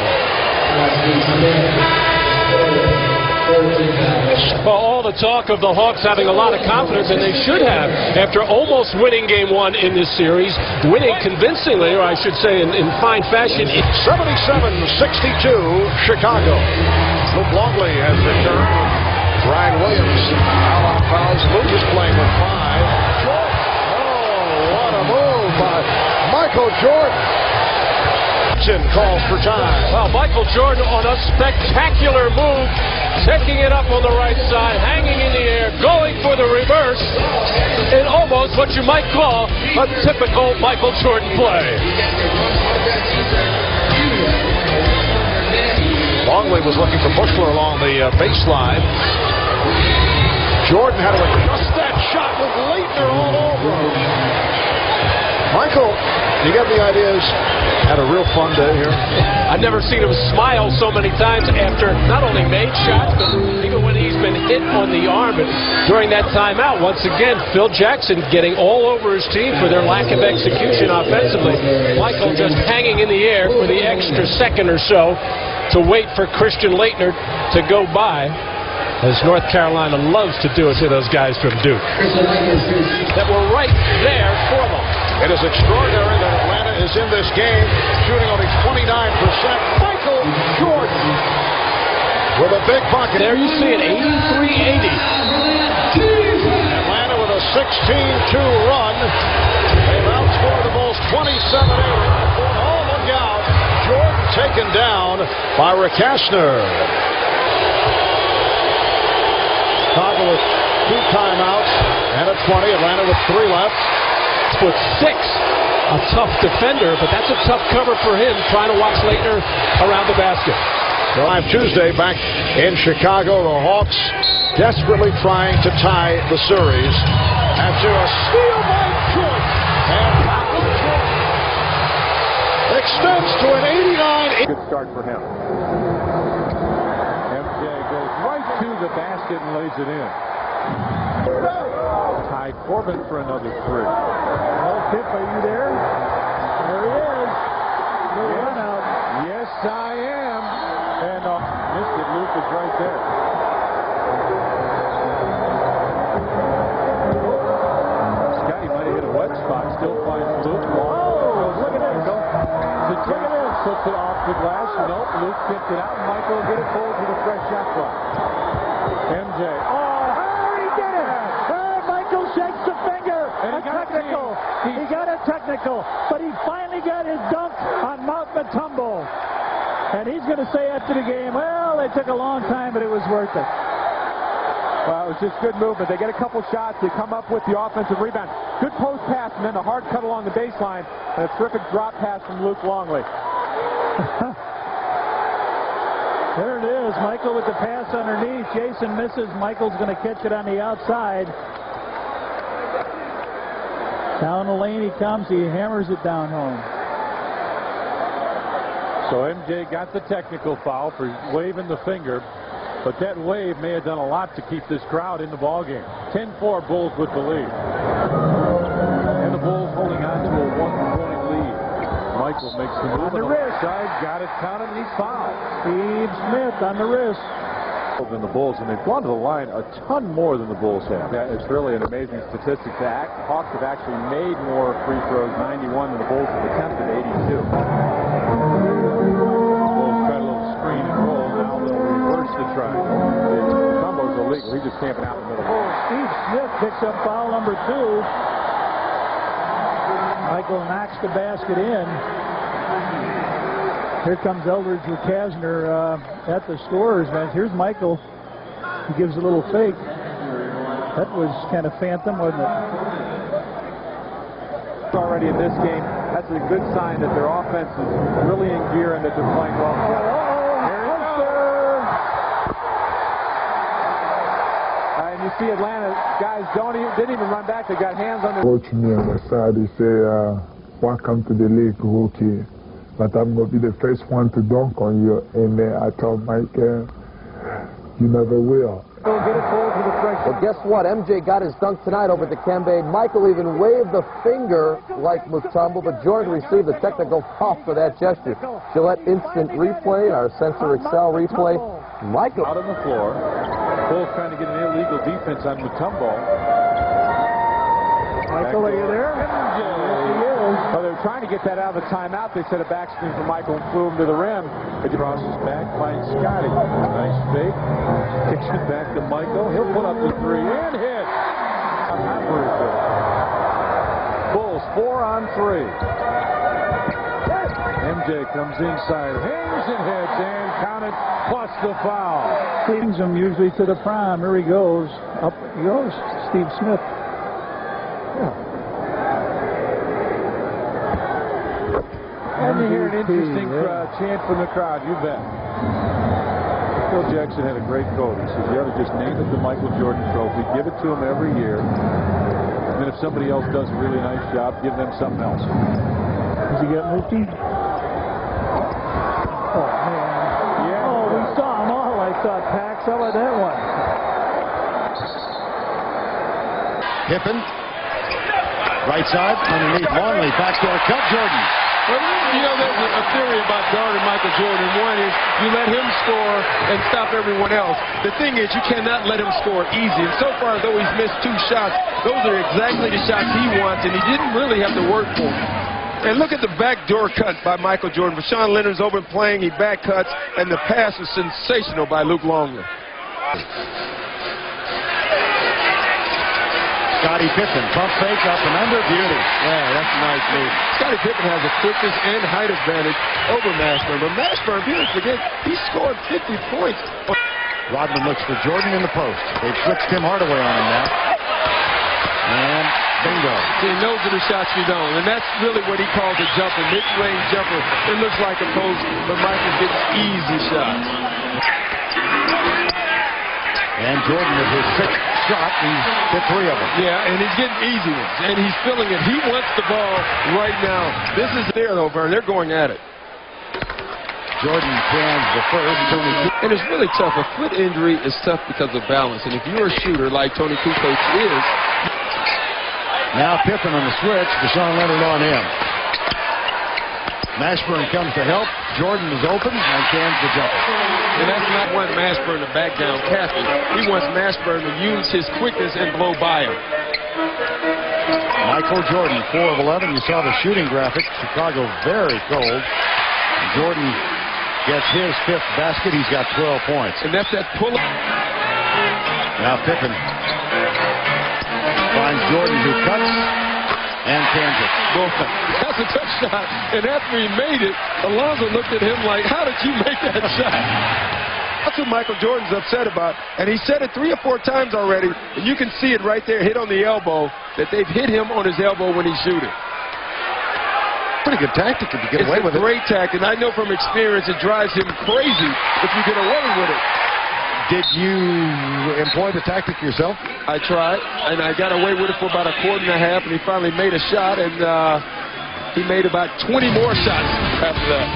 Well, all the talk of the Hawks having a lot of confidence, and they should have, after almost winning game 1 in this series, winning convincingly, or I should say in fine fashion. 77-62, Chicago. Luke Longley has returned. Ryan Williams out on fouls. Luke is playing with 5. Oh, what a move by Michael Jordan. Calls for time. Well, Michael Jordan on a spectacular move, taking it up on the right side, hanging in the air, going for the reverse, in almost what you might call a typical Michael Jordan play. Longley was looking for Bushler along the baseline. Jordan had to adjust that shot with Leitner all over him. Michael, you got the ideas. Had a real fun day here. I've never seen him smile so many times after not only made shots, but even when he's been hit on the arm. But during that timeout, once again, Phil Jackson getting all over his team for their lack of execution offensively. Michael just hanging in the air for the extra second or so to wait for Christian Leitner to go by, as North Carolina loves to do it to those guys from Duke that were right there for them. It is extraordinary that Atlanta is in this game, shooting only 29%. Michael Jordan with a big bucket. There you see it, 83-80. Atlanta with a 16-2 run. They've outscored the Bulls 27-8. Oh, look out. Jordan taken down by Rick Kastner. Chicago with 2 timeouts and a 20. Atlanta with 3 left. With 6, a tough defender, but that's a tough cover for him, trying to watch Leitner around the basket. Live Tuesday back in Chicago. The Hawks desperately trying to tie the series after a steal by Jordan. And Michael Jordan extends to an 89. Good start for him. MJ goes right to the basket and lays it in. Ty Corbin for another 3. Tip, are you there? There he is. The run out. Yes, I am. And missed it. Luke is right there. Scotty might have hit a wet spot. Still finds Luke. Oh, look at this. Look at this. Puts it off the glass. Nope. Luke picked it out. Michael will get it forward with a fresh shot clock. MJ. Shakes the finger. A technical. He got a technical, but he finally got his dunk on Mount Matumbo. And he's going to say after the game, well, it took a long time, but it was worth it. Well, it was just good movement. They get a couple shots. They come up with the offensive rebound. Good post pass, and then a hard cut along the baseline, and a terrific drop pass from Luke Longley. There it is. Michael with the pass underneath. Jason misses. Michael's going to catch it on the outside. Down the lane he comes. He hammers it down home. So MJ got the technical foul for waving the finger, but that wave may have done a lot to keep this crowd in the ballgame. 10-4 Bulls with the lead. And the Bulls holding on to a 1-point lead. Michael makes the move on the wrist. Side, got it counted, and he's fouled. Steve Smith on the wrist. Than the Bulls, and they've gone to the line a ton more than the Bulls have. Yeah, it's really an amazing statistic. The Hawks have actually made more free throws, 91, than the Bulls have attempted, 82. The Bulls try a little screen and roll. Now they'll reverse the try. Combo's illegal. He's just camping out in the middle. Steve Smith picks up foul number 2. Michael knocks the basket in. Here comes Eldridge with Kasner at the scorer's bench. Here's Michael. He gives a little fake. That was kind of phantom, wasn't it? Already in this game, that's a good sign that their offense is really in gear and that they're playing well. And you see Atlanta guys didn't even run back. They got hands on their. Coach me on the side. He say, "Welcome to the league, rookie. But I'm going to be the first one to dunk on you." And I told Mike, You never will. Well, guess what? MJ got his dunk tonight over at the Kembe. Michael even waved the finger like Mutombo, but Jordan received the technical foul for that gesture. Gillette Instant Replay, our Sensor Excel replay. Michael out on the floor. Bulls trying to get an illegal defense on Mutombo. Michael, are you there? Yes, he is. Well, they were trying to get that out of the timeout. They set a back screen for Michael and flew him to the rim. He crosses back, finds Scotty. Nice fake. Kicks it back to Michael. He'll put up the three and hit. Not very good. Bulls 4 on 3. MJ comes inside, hangs and hits, and counted, plus the foul. Brings him usually to the prime. Here he goes. Up he goes, Steve Smith. And you hear an interesting chant from the crowd, you bet. Phil Jackson had a great quote. He said, you ought to just name it the Michael Jordan Trophy, give it to him every year, and then if somebody else does a really nice job, give them something else. Does he get Mookie? Oh, man. Yeah. Oh, we saw them all, I thought, Pax. How about that one? Pippen. Right side, underneath Longley. Backdoor cut, Jordan. Well, you know, there's a theory about guarding Michael Jordan. One is you let him score and stop everyone else. The thing is you cannot let him score easy. And so far, though he's missed 2 shots, those are exactly the shots he wants, and he didn't really have to work for them. And look at the backdoor cut by Michael Jordan. Rashawn Leonard's open playing, he back cuts, and the pass is sensational by Luke Longley. Scottie Pippen, pump fake up and under, beauty. Yeah, that's a nice move. Scottie Pippen has a quickness and height advantage over Mashburn, but Mashburn, people forget, he scored 50 points. Rodman looks for Jordan in the post. They've switched Tim Hardaway on him now. And bingo. See, those are the shots you don't, and that's really what he calls a jumper, mid-range jumper. It looks like a post, but Michael gets easy shots. And Jordan with his 6th shot, he's hit 3 of them. Yeah, and he's getting easy ones, and he's filling it. He wants the ball right now. This is there, though, Vern. They're going at it. Jordan cans the first. And it's really tough. A foot injury is tough because of balance, and if you're a shooter like Tony Kukoc is. Now Pippen on the switch. Rashawn Leonard on him. Mashburn comes to help. Jordan is open and cans the jumper. And that's not what Mashburn to back down Caffey. He wants Mashburn to use his quickness and blow by him. Michael Jordan, 4 of 11. You saw the shooting graphic. Chicago very cold. Jordan gets his 5th basket. He's got 12 points. And that's that pull-up. Now Pippen finds Jordan, who cuts and cans it. That's a tough shot. And after he made it, Alonzo looked at him like, how did you make that shot? That's what Michael Jordan's upset about. And he said it 3 or 4 times already. And you can see it right there, hit on the elbow, that they've hit him on his elbow when he's shooting. Pretty good tactic if you get away with it. It's a great tactic. I know from experience it drives him crazy if you get away with it. Did you employ the tactic yourself? I tried, and I got away with it for about a quarter and a half, and he finally made a shot, and he made about 20 more shots after that.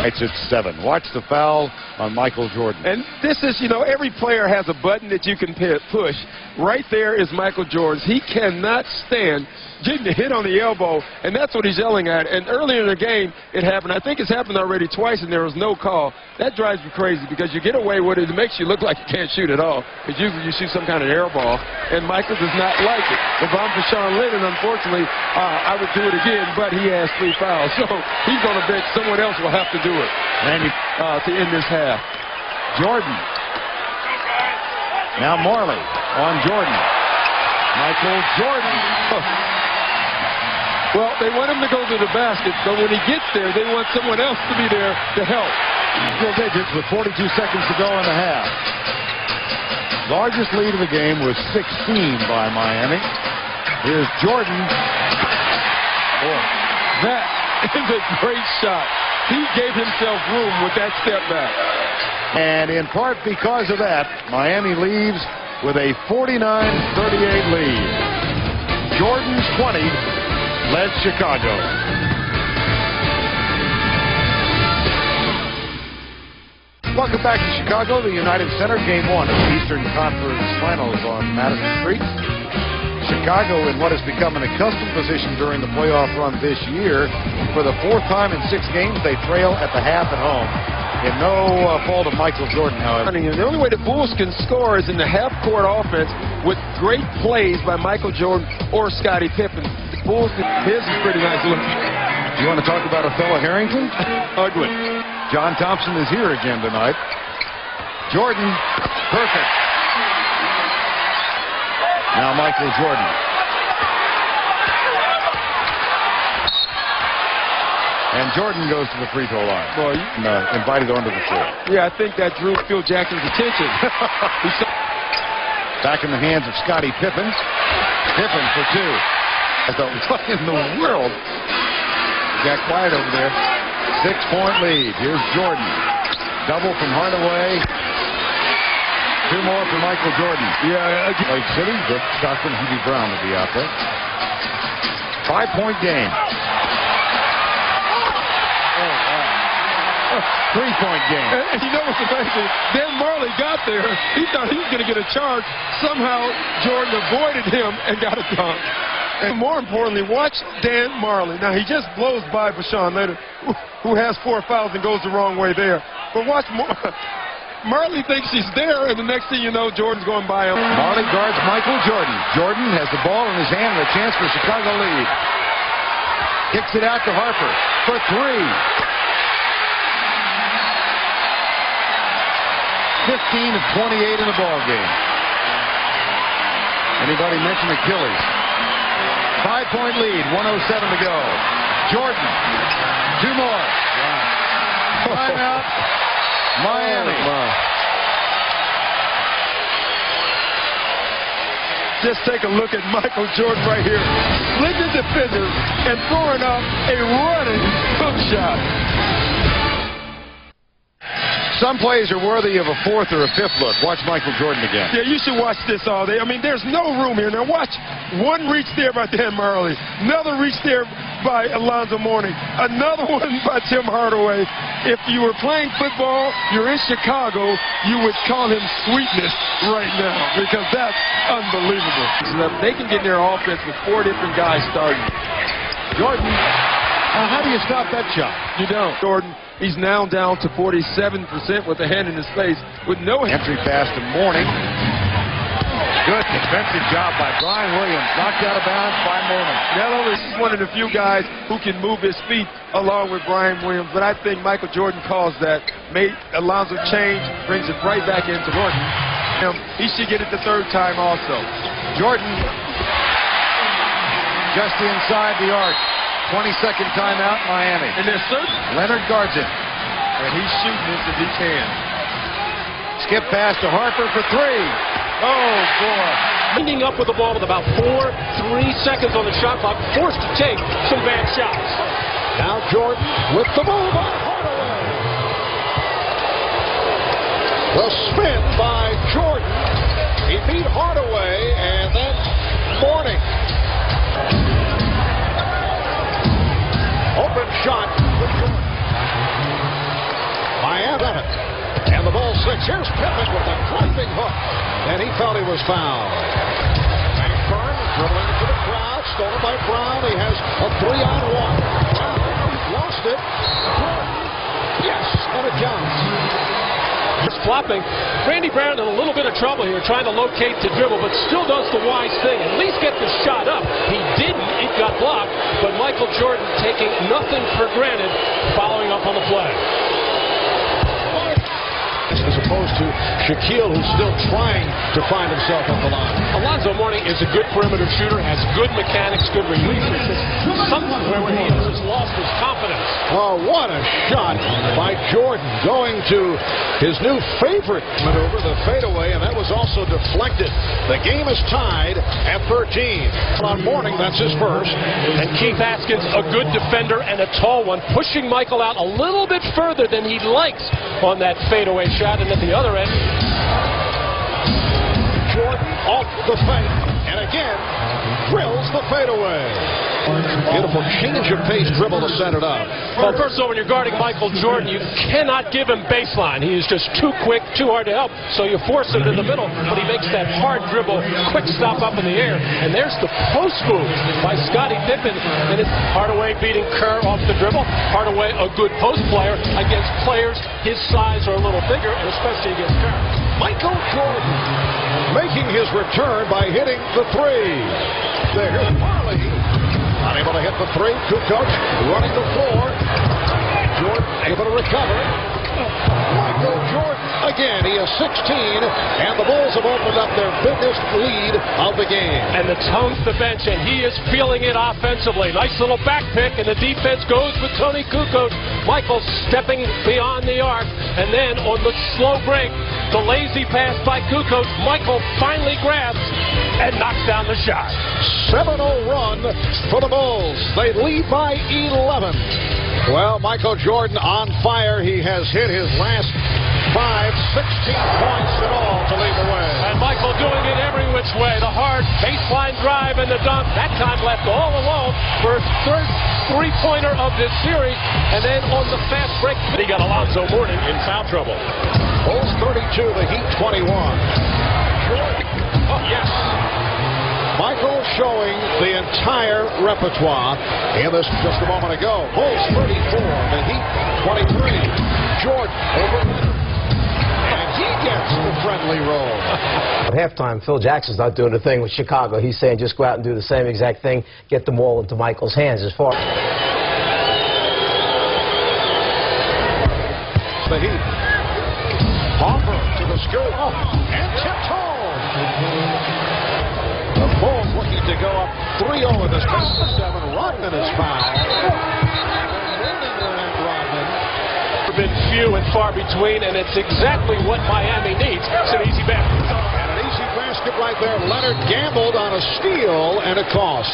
It's at 7. Watch the foul on Michael Jordan. And this is, you know, every player has a button that you can push. Right there is Michael Jordan's. He cannot stand getting a hit on the elbow, and that's what he's yelling at. And earlier in the game, it happened. I think it's happened already twice, and there was no call. That drives me crazy because you get away with it. It makes you look like you can't shoot at all because usually you shoot some kind of air ball, and Michael does not like it. If I'm Rashawn Leonard, unfortunately, I would do it again, but he has 3 fouls. So he's on the bench. Someone else will have to do it to end this half. Jordan. Now Morley on Jordan. Michael Jordan. Well, they want him to go to the basket, but when he gets there, they want someone else to be there to help. Double digits with 42 seconds to go in the half. Largest lead of the game was 16 by Miami. Here's Jordan. Boy, that is a great shot. He gave himself room with that step back. And in part because of that, Miami leaves with a 49-38 lead. Jordan's 20 led Chicago. Welcome back to Chicago, the United Center, Game 1 of the Eastern Conference Finals on Madison Street. Chicago in what has become an accustomed position during the playoff run this year. For the 4th time in 6 games, they trail at the half at home. In no fault of Michael Jordan, however. The only way the Bulls can score is in the half-court offense with great plays by Michael Jordan or Scottie Pippen. The Bulls, his is pretty nice look. You want to talk about a fellow Harrington? Ugly. John Thompson is here again tonight. Jordan, perfect. Now Michael Jordan. And Jordan goes to the free throw line. Boy, invited onto the floor. Yeah, I think that drew Phil Jackson's attention. Back in the hands of Scottie Pippen. Pippen for 2. I thought, what in the world? Got quiet over there. 6-point lead. Here's Jordan. Double from Hardaway. 2 more for Michael Jordan. Yeah, Lake City. Stockton Hubie Brown will be out there. 5-point game. 3-point game. And you know what's amazing? Dan Marley got there. He thought he was going to get a charge. Somehow Jordan avoided him and got a dunk. And more importantly, watch Dan Marley. Now, he just blows by Bashan later, who has 4 fouls and goes the wrong way there. But watch Marley thinks he's there, and the next thing you know, Jordan's going by him. Marley guards Michael Jordan. Jordan has the ball in his hand and a chance for a Chicago lead. Kicks it out to Harper for 3. 15 of 28 in the ball game. Anybody mention Achilles? 5-point lead, 107 to go. Jordan, 2 more. Timeout, Miami. Just take a look at Michael Jordan right here. Leading defenders and throwing up a running hook shot. Some plays are worthy of a 4th or a 5th look. Watch Michael Jordan again. Yeah, you should watch this all day. I mean, there's no room here. Now watch one reach there by Dan Marley. Another reach there by Alonzo Mourning. Another one by Tim Hardaway. If you were playing football, you're in Chicago, you would call him sweetness right now because that's unbelievable. So they can get in their offense with 4 different guys starting. Jordan, how do you stop that shot? You don't. Jordan. He's now down to 47% with a hand in his face with no entry pass to Mourning. Good defensive job by Brian Williams. Knocked out of bounds by Mourning. Not only is he one of the few guys who can move his feet along with Brian Williams, but I think Michael Jordan calls that. Made Alonzo change, brings it right back into Jordan. He should get it the 3rd time also. Jordan just inside the arc. 22nd timeout, Miami. And there's Leonard guards it. And he's shooting this if he can. Skip pass to Harper for 3. Oh, boy. Ending up with the ball with about 3 seconds on the shot clock, forced to take some bad shots. Now Jordan with the move on Hardaway. The spin by Jordan. He beat Hardaway and then Mourning. Open shot for Jordan. Miami. And the ball 6. Here's Pippen with a driving hook. And he thought he was fouled. Bankburn dribbling into the crowd. Stolen by Brown. He has a 3-on-1. Brown lost it. Yes, and it counts. It's flopping. Randy Brown in a little bit of trouble here trying to locate the dribble, but still does the wise thing. At least get the shot up. He didn't. It got blocked. But Michael Jordan taking nothing for granted following up on the play. As opposed to Shaquille, who's still trying to find himself on the line. Alonzo Mourning is a good perimeter shooter, has good mechanics, good releases. Somewhere where he has lost his confidence. Oh, what a shot by Jordan going to his new favorite maneuver, the fadeaway, and that was also deflected. The game is tied at 13. On Mourning, that's his first. And Keith Haskins, a good defender and a tall one, pushing Michael out a little bit further than he likes on that fadeaway shot. And at the other end, Jordan off the fake, and again drills the fadeaway. Beautiful change of pace dribble to set it up. Well, first of all, when you're guarding Michael Jordan, you cannot give him baseline. He is just too quick, too hard to help. So you force him to the middle, but he makes that hard dribble, quick stop up in the air. And there's the post move by Scottie Pippen. And it's Hardaway beating Kerr off the dribble. Hardaway, a good post player against players his size or a little bigger, and especially against Kerr. Michael Jordan making his return by hitting the three. There's Marley. Unable to hit the three. Kukoc running the floor. Jordan able to recover. Michael Jordan again. He is 16, and the Bulls have opened up their biggest lead of the game. And the tone's the bench, and he is feeling it offensively. Nice little back pick, and the defense goes with Tony Kukoc. Michael stepping beyond the arc, and then on the slow break, the lazy pass by Kukoc, Michael finally grabs and knocks down the shot. 7-0 run for the Bulls. They lead by 11. Well, Michael Jordan on fire. He has hit his last 16 points in all to lead the way. And Michael doing it every which way. The hard baseline drive and the dunk. That time left all alone for his third three-pointer of this series. And then on the fast break, he got Alonzo Mourning in foul trouble. Bulls 32, the Heat 21. Jordan. Oh, yes. Michael showing the entire repertoire in this just a moment ago. Bulls 34, the Heat 23. Jordan over Leonard. And he gets the friendly roll. At halftime, Phil Jackson's not doing a thing with Chicago. He's saying just go out and do the same exact thing, get the ball into Michael's hands as far. The Heat. Harper to the scoop. And tipped home. The Bulls looking to go up 3-0 in this game. 7. Rodman is fouled. Been few and far between, and it's exactly what Miami needs. It's an easy basket. And an easy basket right there. Leonard gambled on a steal and a cost.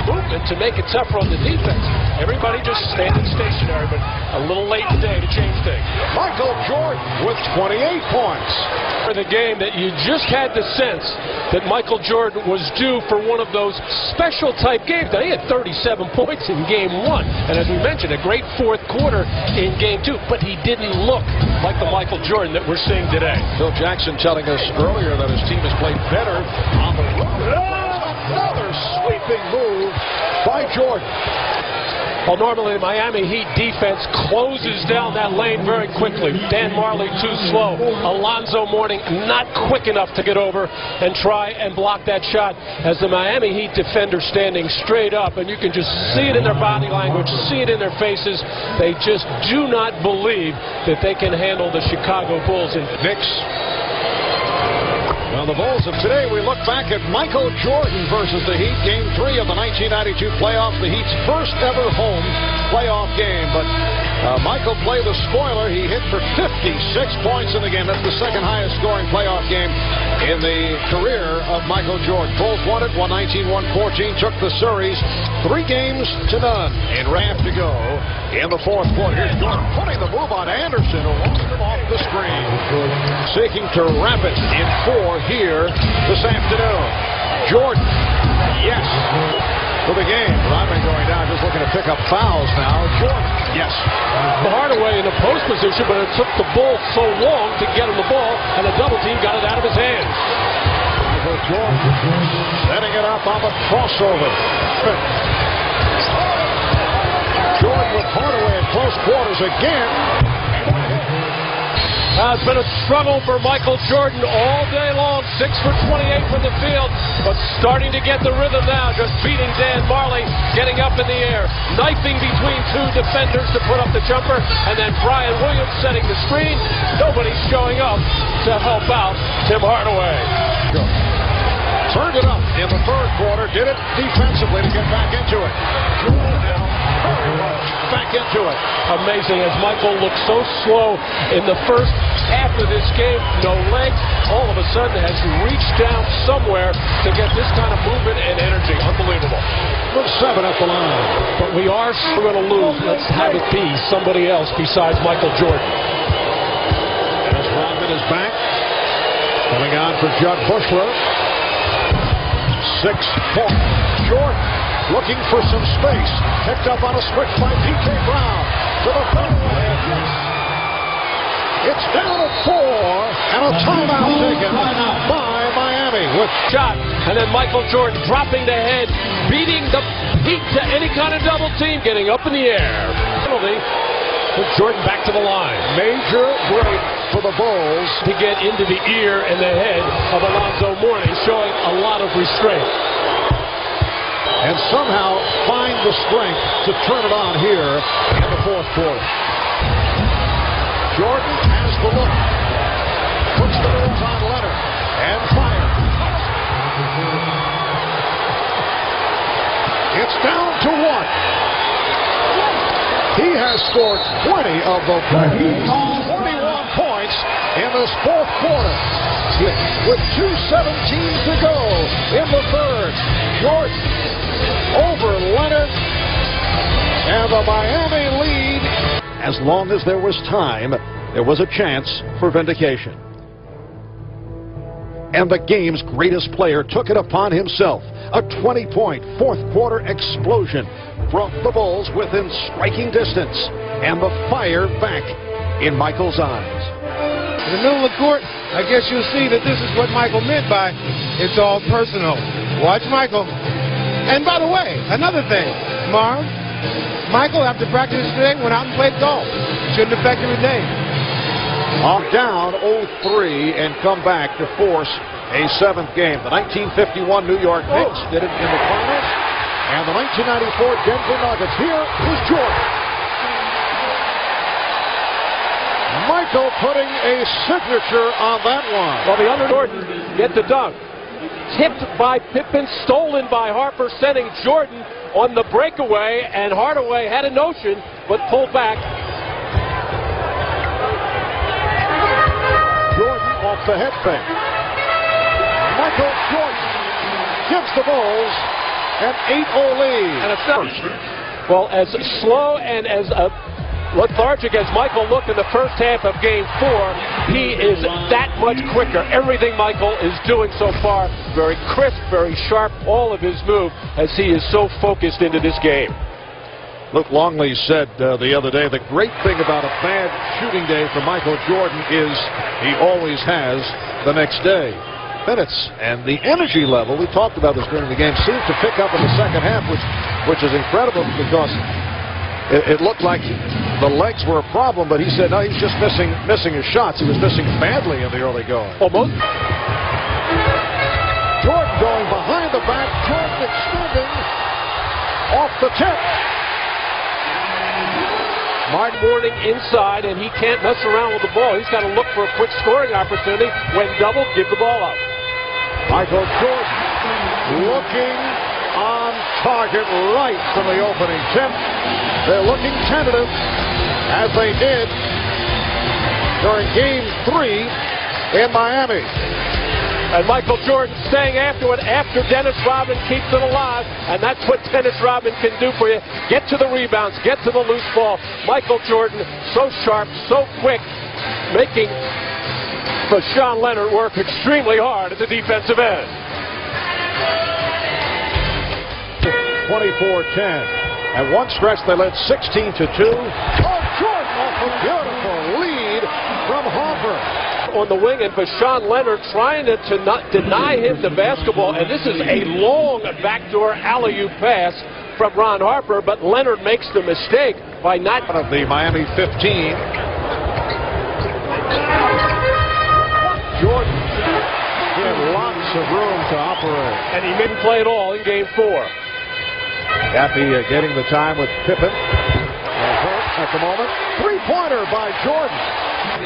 Movement to make it tougher on the defense. Everybody just standing stationary, but a little late today to change things. Michael Jordan with 28 points. For the game that you just had the sense that Michael Jordan was due for one of those special type games. Now, he had 37 points in game 1, and as we mentioned, a great fourth quarter in game 2, but he didn't look like the Michael Jordan that we're seeing today. Phil Jackson telling us earlier that his team has played better on the road. Another sweeping move by Jordan. Well, normally the Miami Heat defense closes down that lane very quickly. Dan Marley too slow. Alonzo Mourning not quick enough to get over and try and block that shot as the Miami Heat defender standing straight up. And you can just see it in their body language, see it in their faces. They just do not believe that they can handle the Chicago Bulls. And Knicks. Well, the Bulls of today, we look back at Michael Jordan versus the Heat, Game 3 of the 1992 playoffs, the Heat's first ever home playoff game. But Michael played the spoiler. He hit for 56 points in the game. That's the second highest scoring playoff game in the career of Michael Jordan. Bulls won it, 119-114, took the series 3-0 in half to go in the fourth quarter. Here's Jordan putting the move on Anderson, who walked him off the screen, seeking to wrap it in 4 here this afternoon. Jordan, yes, for the game. Rodman going down, just looking to pick up fouls now. Jordan, yes. Hardaway in the post position, but it took the Bulls so long to get him the ball, and the double team got it out of his hands. Jordan setting it up on the crossover. Jordan with Hardaway in close quarters again. It's been a struggle for Michael Jordan all day long. 6 for 28 from the field, but starting to get the rhythm now. Just beating Dan Marley, getting up in the air, knifing between 2 defenders to put up the jumper, and then Brian Williams setting the screen. Nobody's showing up to help out Tim Hardaway. Turned it up in the third quarter, did it defensively to get back into it. Back into it. Amazing as Michael looked so slow in the first half of this game. No legs. All of a sudden has reached down somewhere to get this kind of movement and energy. Unbelievable. 7 at the line. But we are going to lose. Let's have it be somebody else besides Michael Jordan. As Rodman is back. Coming on for Judd Bushler. 6 points. Jordan. looking for some space. Picked up on a switch by P.J. Brown to the fairway. It's down at 4, and a timeout taken by Miami. With shot, and then Michael Jordan dropping the head, beating the heat to any kind of double team, getting up in the air. Penalty. Put Jordan back to the line. Major break for the Bulls to get into the ear and the head of Alonzo Mourning, showing a lot of restraint. And somehow find the strength to turn it on here in the fourth quarter. Jordan has the look. Puts the balls on Leonard and fire. It's down to 1. He has scored 20 of the 21 points in this fourth quarter. With 2:17 to go in the third. Jordan over Leonard, and the Miami lead. As long as there was time, there was a chance for vindication. And the game's greatest player took it upon himself. A 20-point fourth quarter explosion brought the Bulls within striking distance, and the fire back in Michael's eyes. In the middle of the court, I guess you'll see that this is what Michael meant by it's all personal. Watch Michael. And by the way, another thing, Marv, Michael, after practice today, went out and played golf. Shouldn't affect his name. Down 0-3 and come back to force a seventh game. The 1951 New York Knicks did it in the finals, and the 1994 Denver Nuggets. Here is Jordan. Michael putting a signature on that one. Well, the under Jordan gets the dunk. Tipped by Pippen, stolen by Harper, sending Jordan on the breakaway, and Hardaway had a notion, but pulled back. Jordan off the head fake. Michael Jordan gives the Bulls an 8-0 lead. And it's first. Well, as slow and as lethargic as Michael looked in the first half of Game 4, he is that much quicker. Everything Michael is doing so far, very crisp, very sharp, all of his move, as he is so focused into this game. Luke Longley said the other day, the great thing about a bad shooting day for Michael Jordan is he always has the next day. Minutes, and the energy level, we talked about this during the game, seemed to pick up in the second half, which is incredible because it looked like the legs were a problem, but he said, no, he's just missing his shots. He was missing badly in the early going. Almost. Jordan going behind the back, Jordan extending off the tip. Mark Mourning inside, and he can't mess around with the ball. He's got to look for a quick scoring opportunity. When doubled, give the ball up. Michael Jordan looking on target right from the opening tip. They're looking tentative, as they did during Game 3 in Miami. And Michael Jordan staying after it after Dennis Rodman keeps it alive. And that's what Dennis Rodman can do for you. Get to the rebounds, get to the loose ball. Michael Jordan, so sharp, so quick, making Sean Leonard work extremely hard at the defensive end. 24-10. At one stretch, they led 16-2. Oh, Jordan off a beautiful lead from Harper. On the wing, and Sean Leonard trying to not deny him the basketball, and this is a long backdoor alley-oop pass from Ron Harper, but Leonard makes the mistake by not. Of the Miami 15. Jordan had lots of room to operate. And he didn't play at all in Game 4. Cappy getting the time with Pippen. At the moment, three-pointer by Jordan.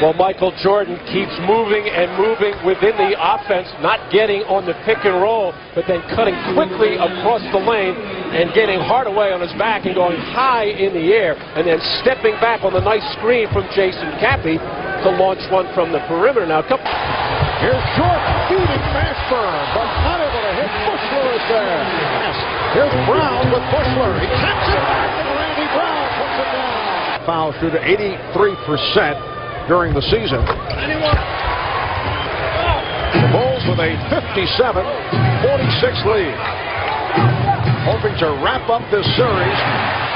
Well, Michael Jordan keeps moving and moving within the offense, not getting on the pick and roll, but then cutting quickly across the lane and getting Hardaway on his back and going high in the air, and then stepping back on the nice screen from Jason Cappy to launch one from the perimeter. Now, here's Jordan beating Mashburn, but not able to hit. Bushler is there. Yes. Here's Brown with Bushler. He taps it back, and Randy Brown puts it down. Foul shooter 83% during the season. The Bulls with a 57-46 lead. hoping to wrap up this series.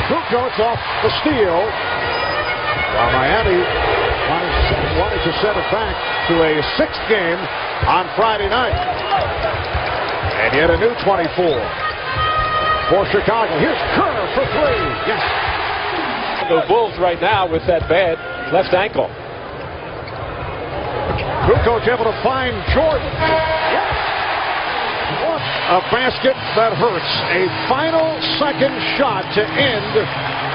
Kukoc off the steal, while Miami wanted to set it back to a 6th game on Friday night. And yet a new 24 for Chicago. Here's Kerr for 3. Yes. The Bulls right now with that bad left ankle. Kukoc able to find Jordan. Yes. What a basket that hurts. A final second shot to end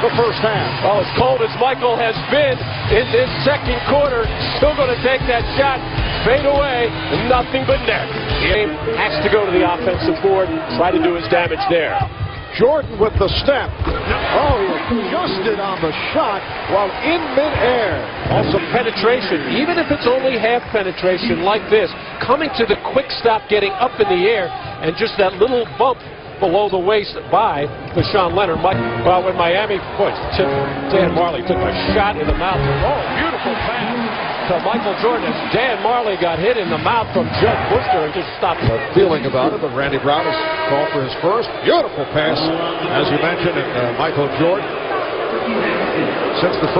the first half. Well, as cold as Michael has been in this second quarter, still going to take that shot, fade away, nothing but net. He has to go to the offensive board, try to do his damage there. Jordan with the step. Oh, he adjusted on the shot while in midair. Also penetration, even if it's only half penetration like this, coming to the quick stop, getting up in the air, and just that little bump below the waist by Sean Leonard. Well, when Miami Dan Marley took a shot in the mouth. Oh, beautiful pass to Michael Jordan. Dan Marley got hit in the mouth from Judd Buster and just stopped. Feeling about it, but Randy Brown has called for his first. Beautiful pass, as you mentioned, and Michael Jordan. Since the first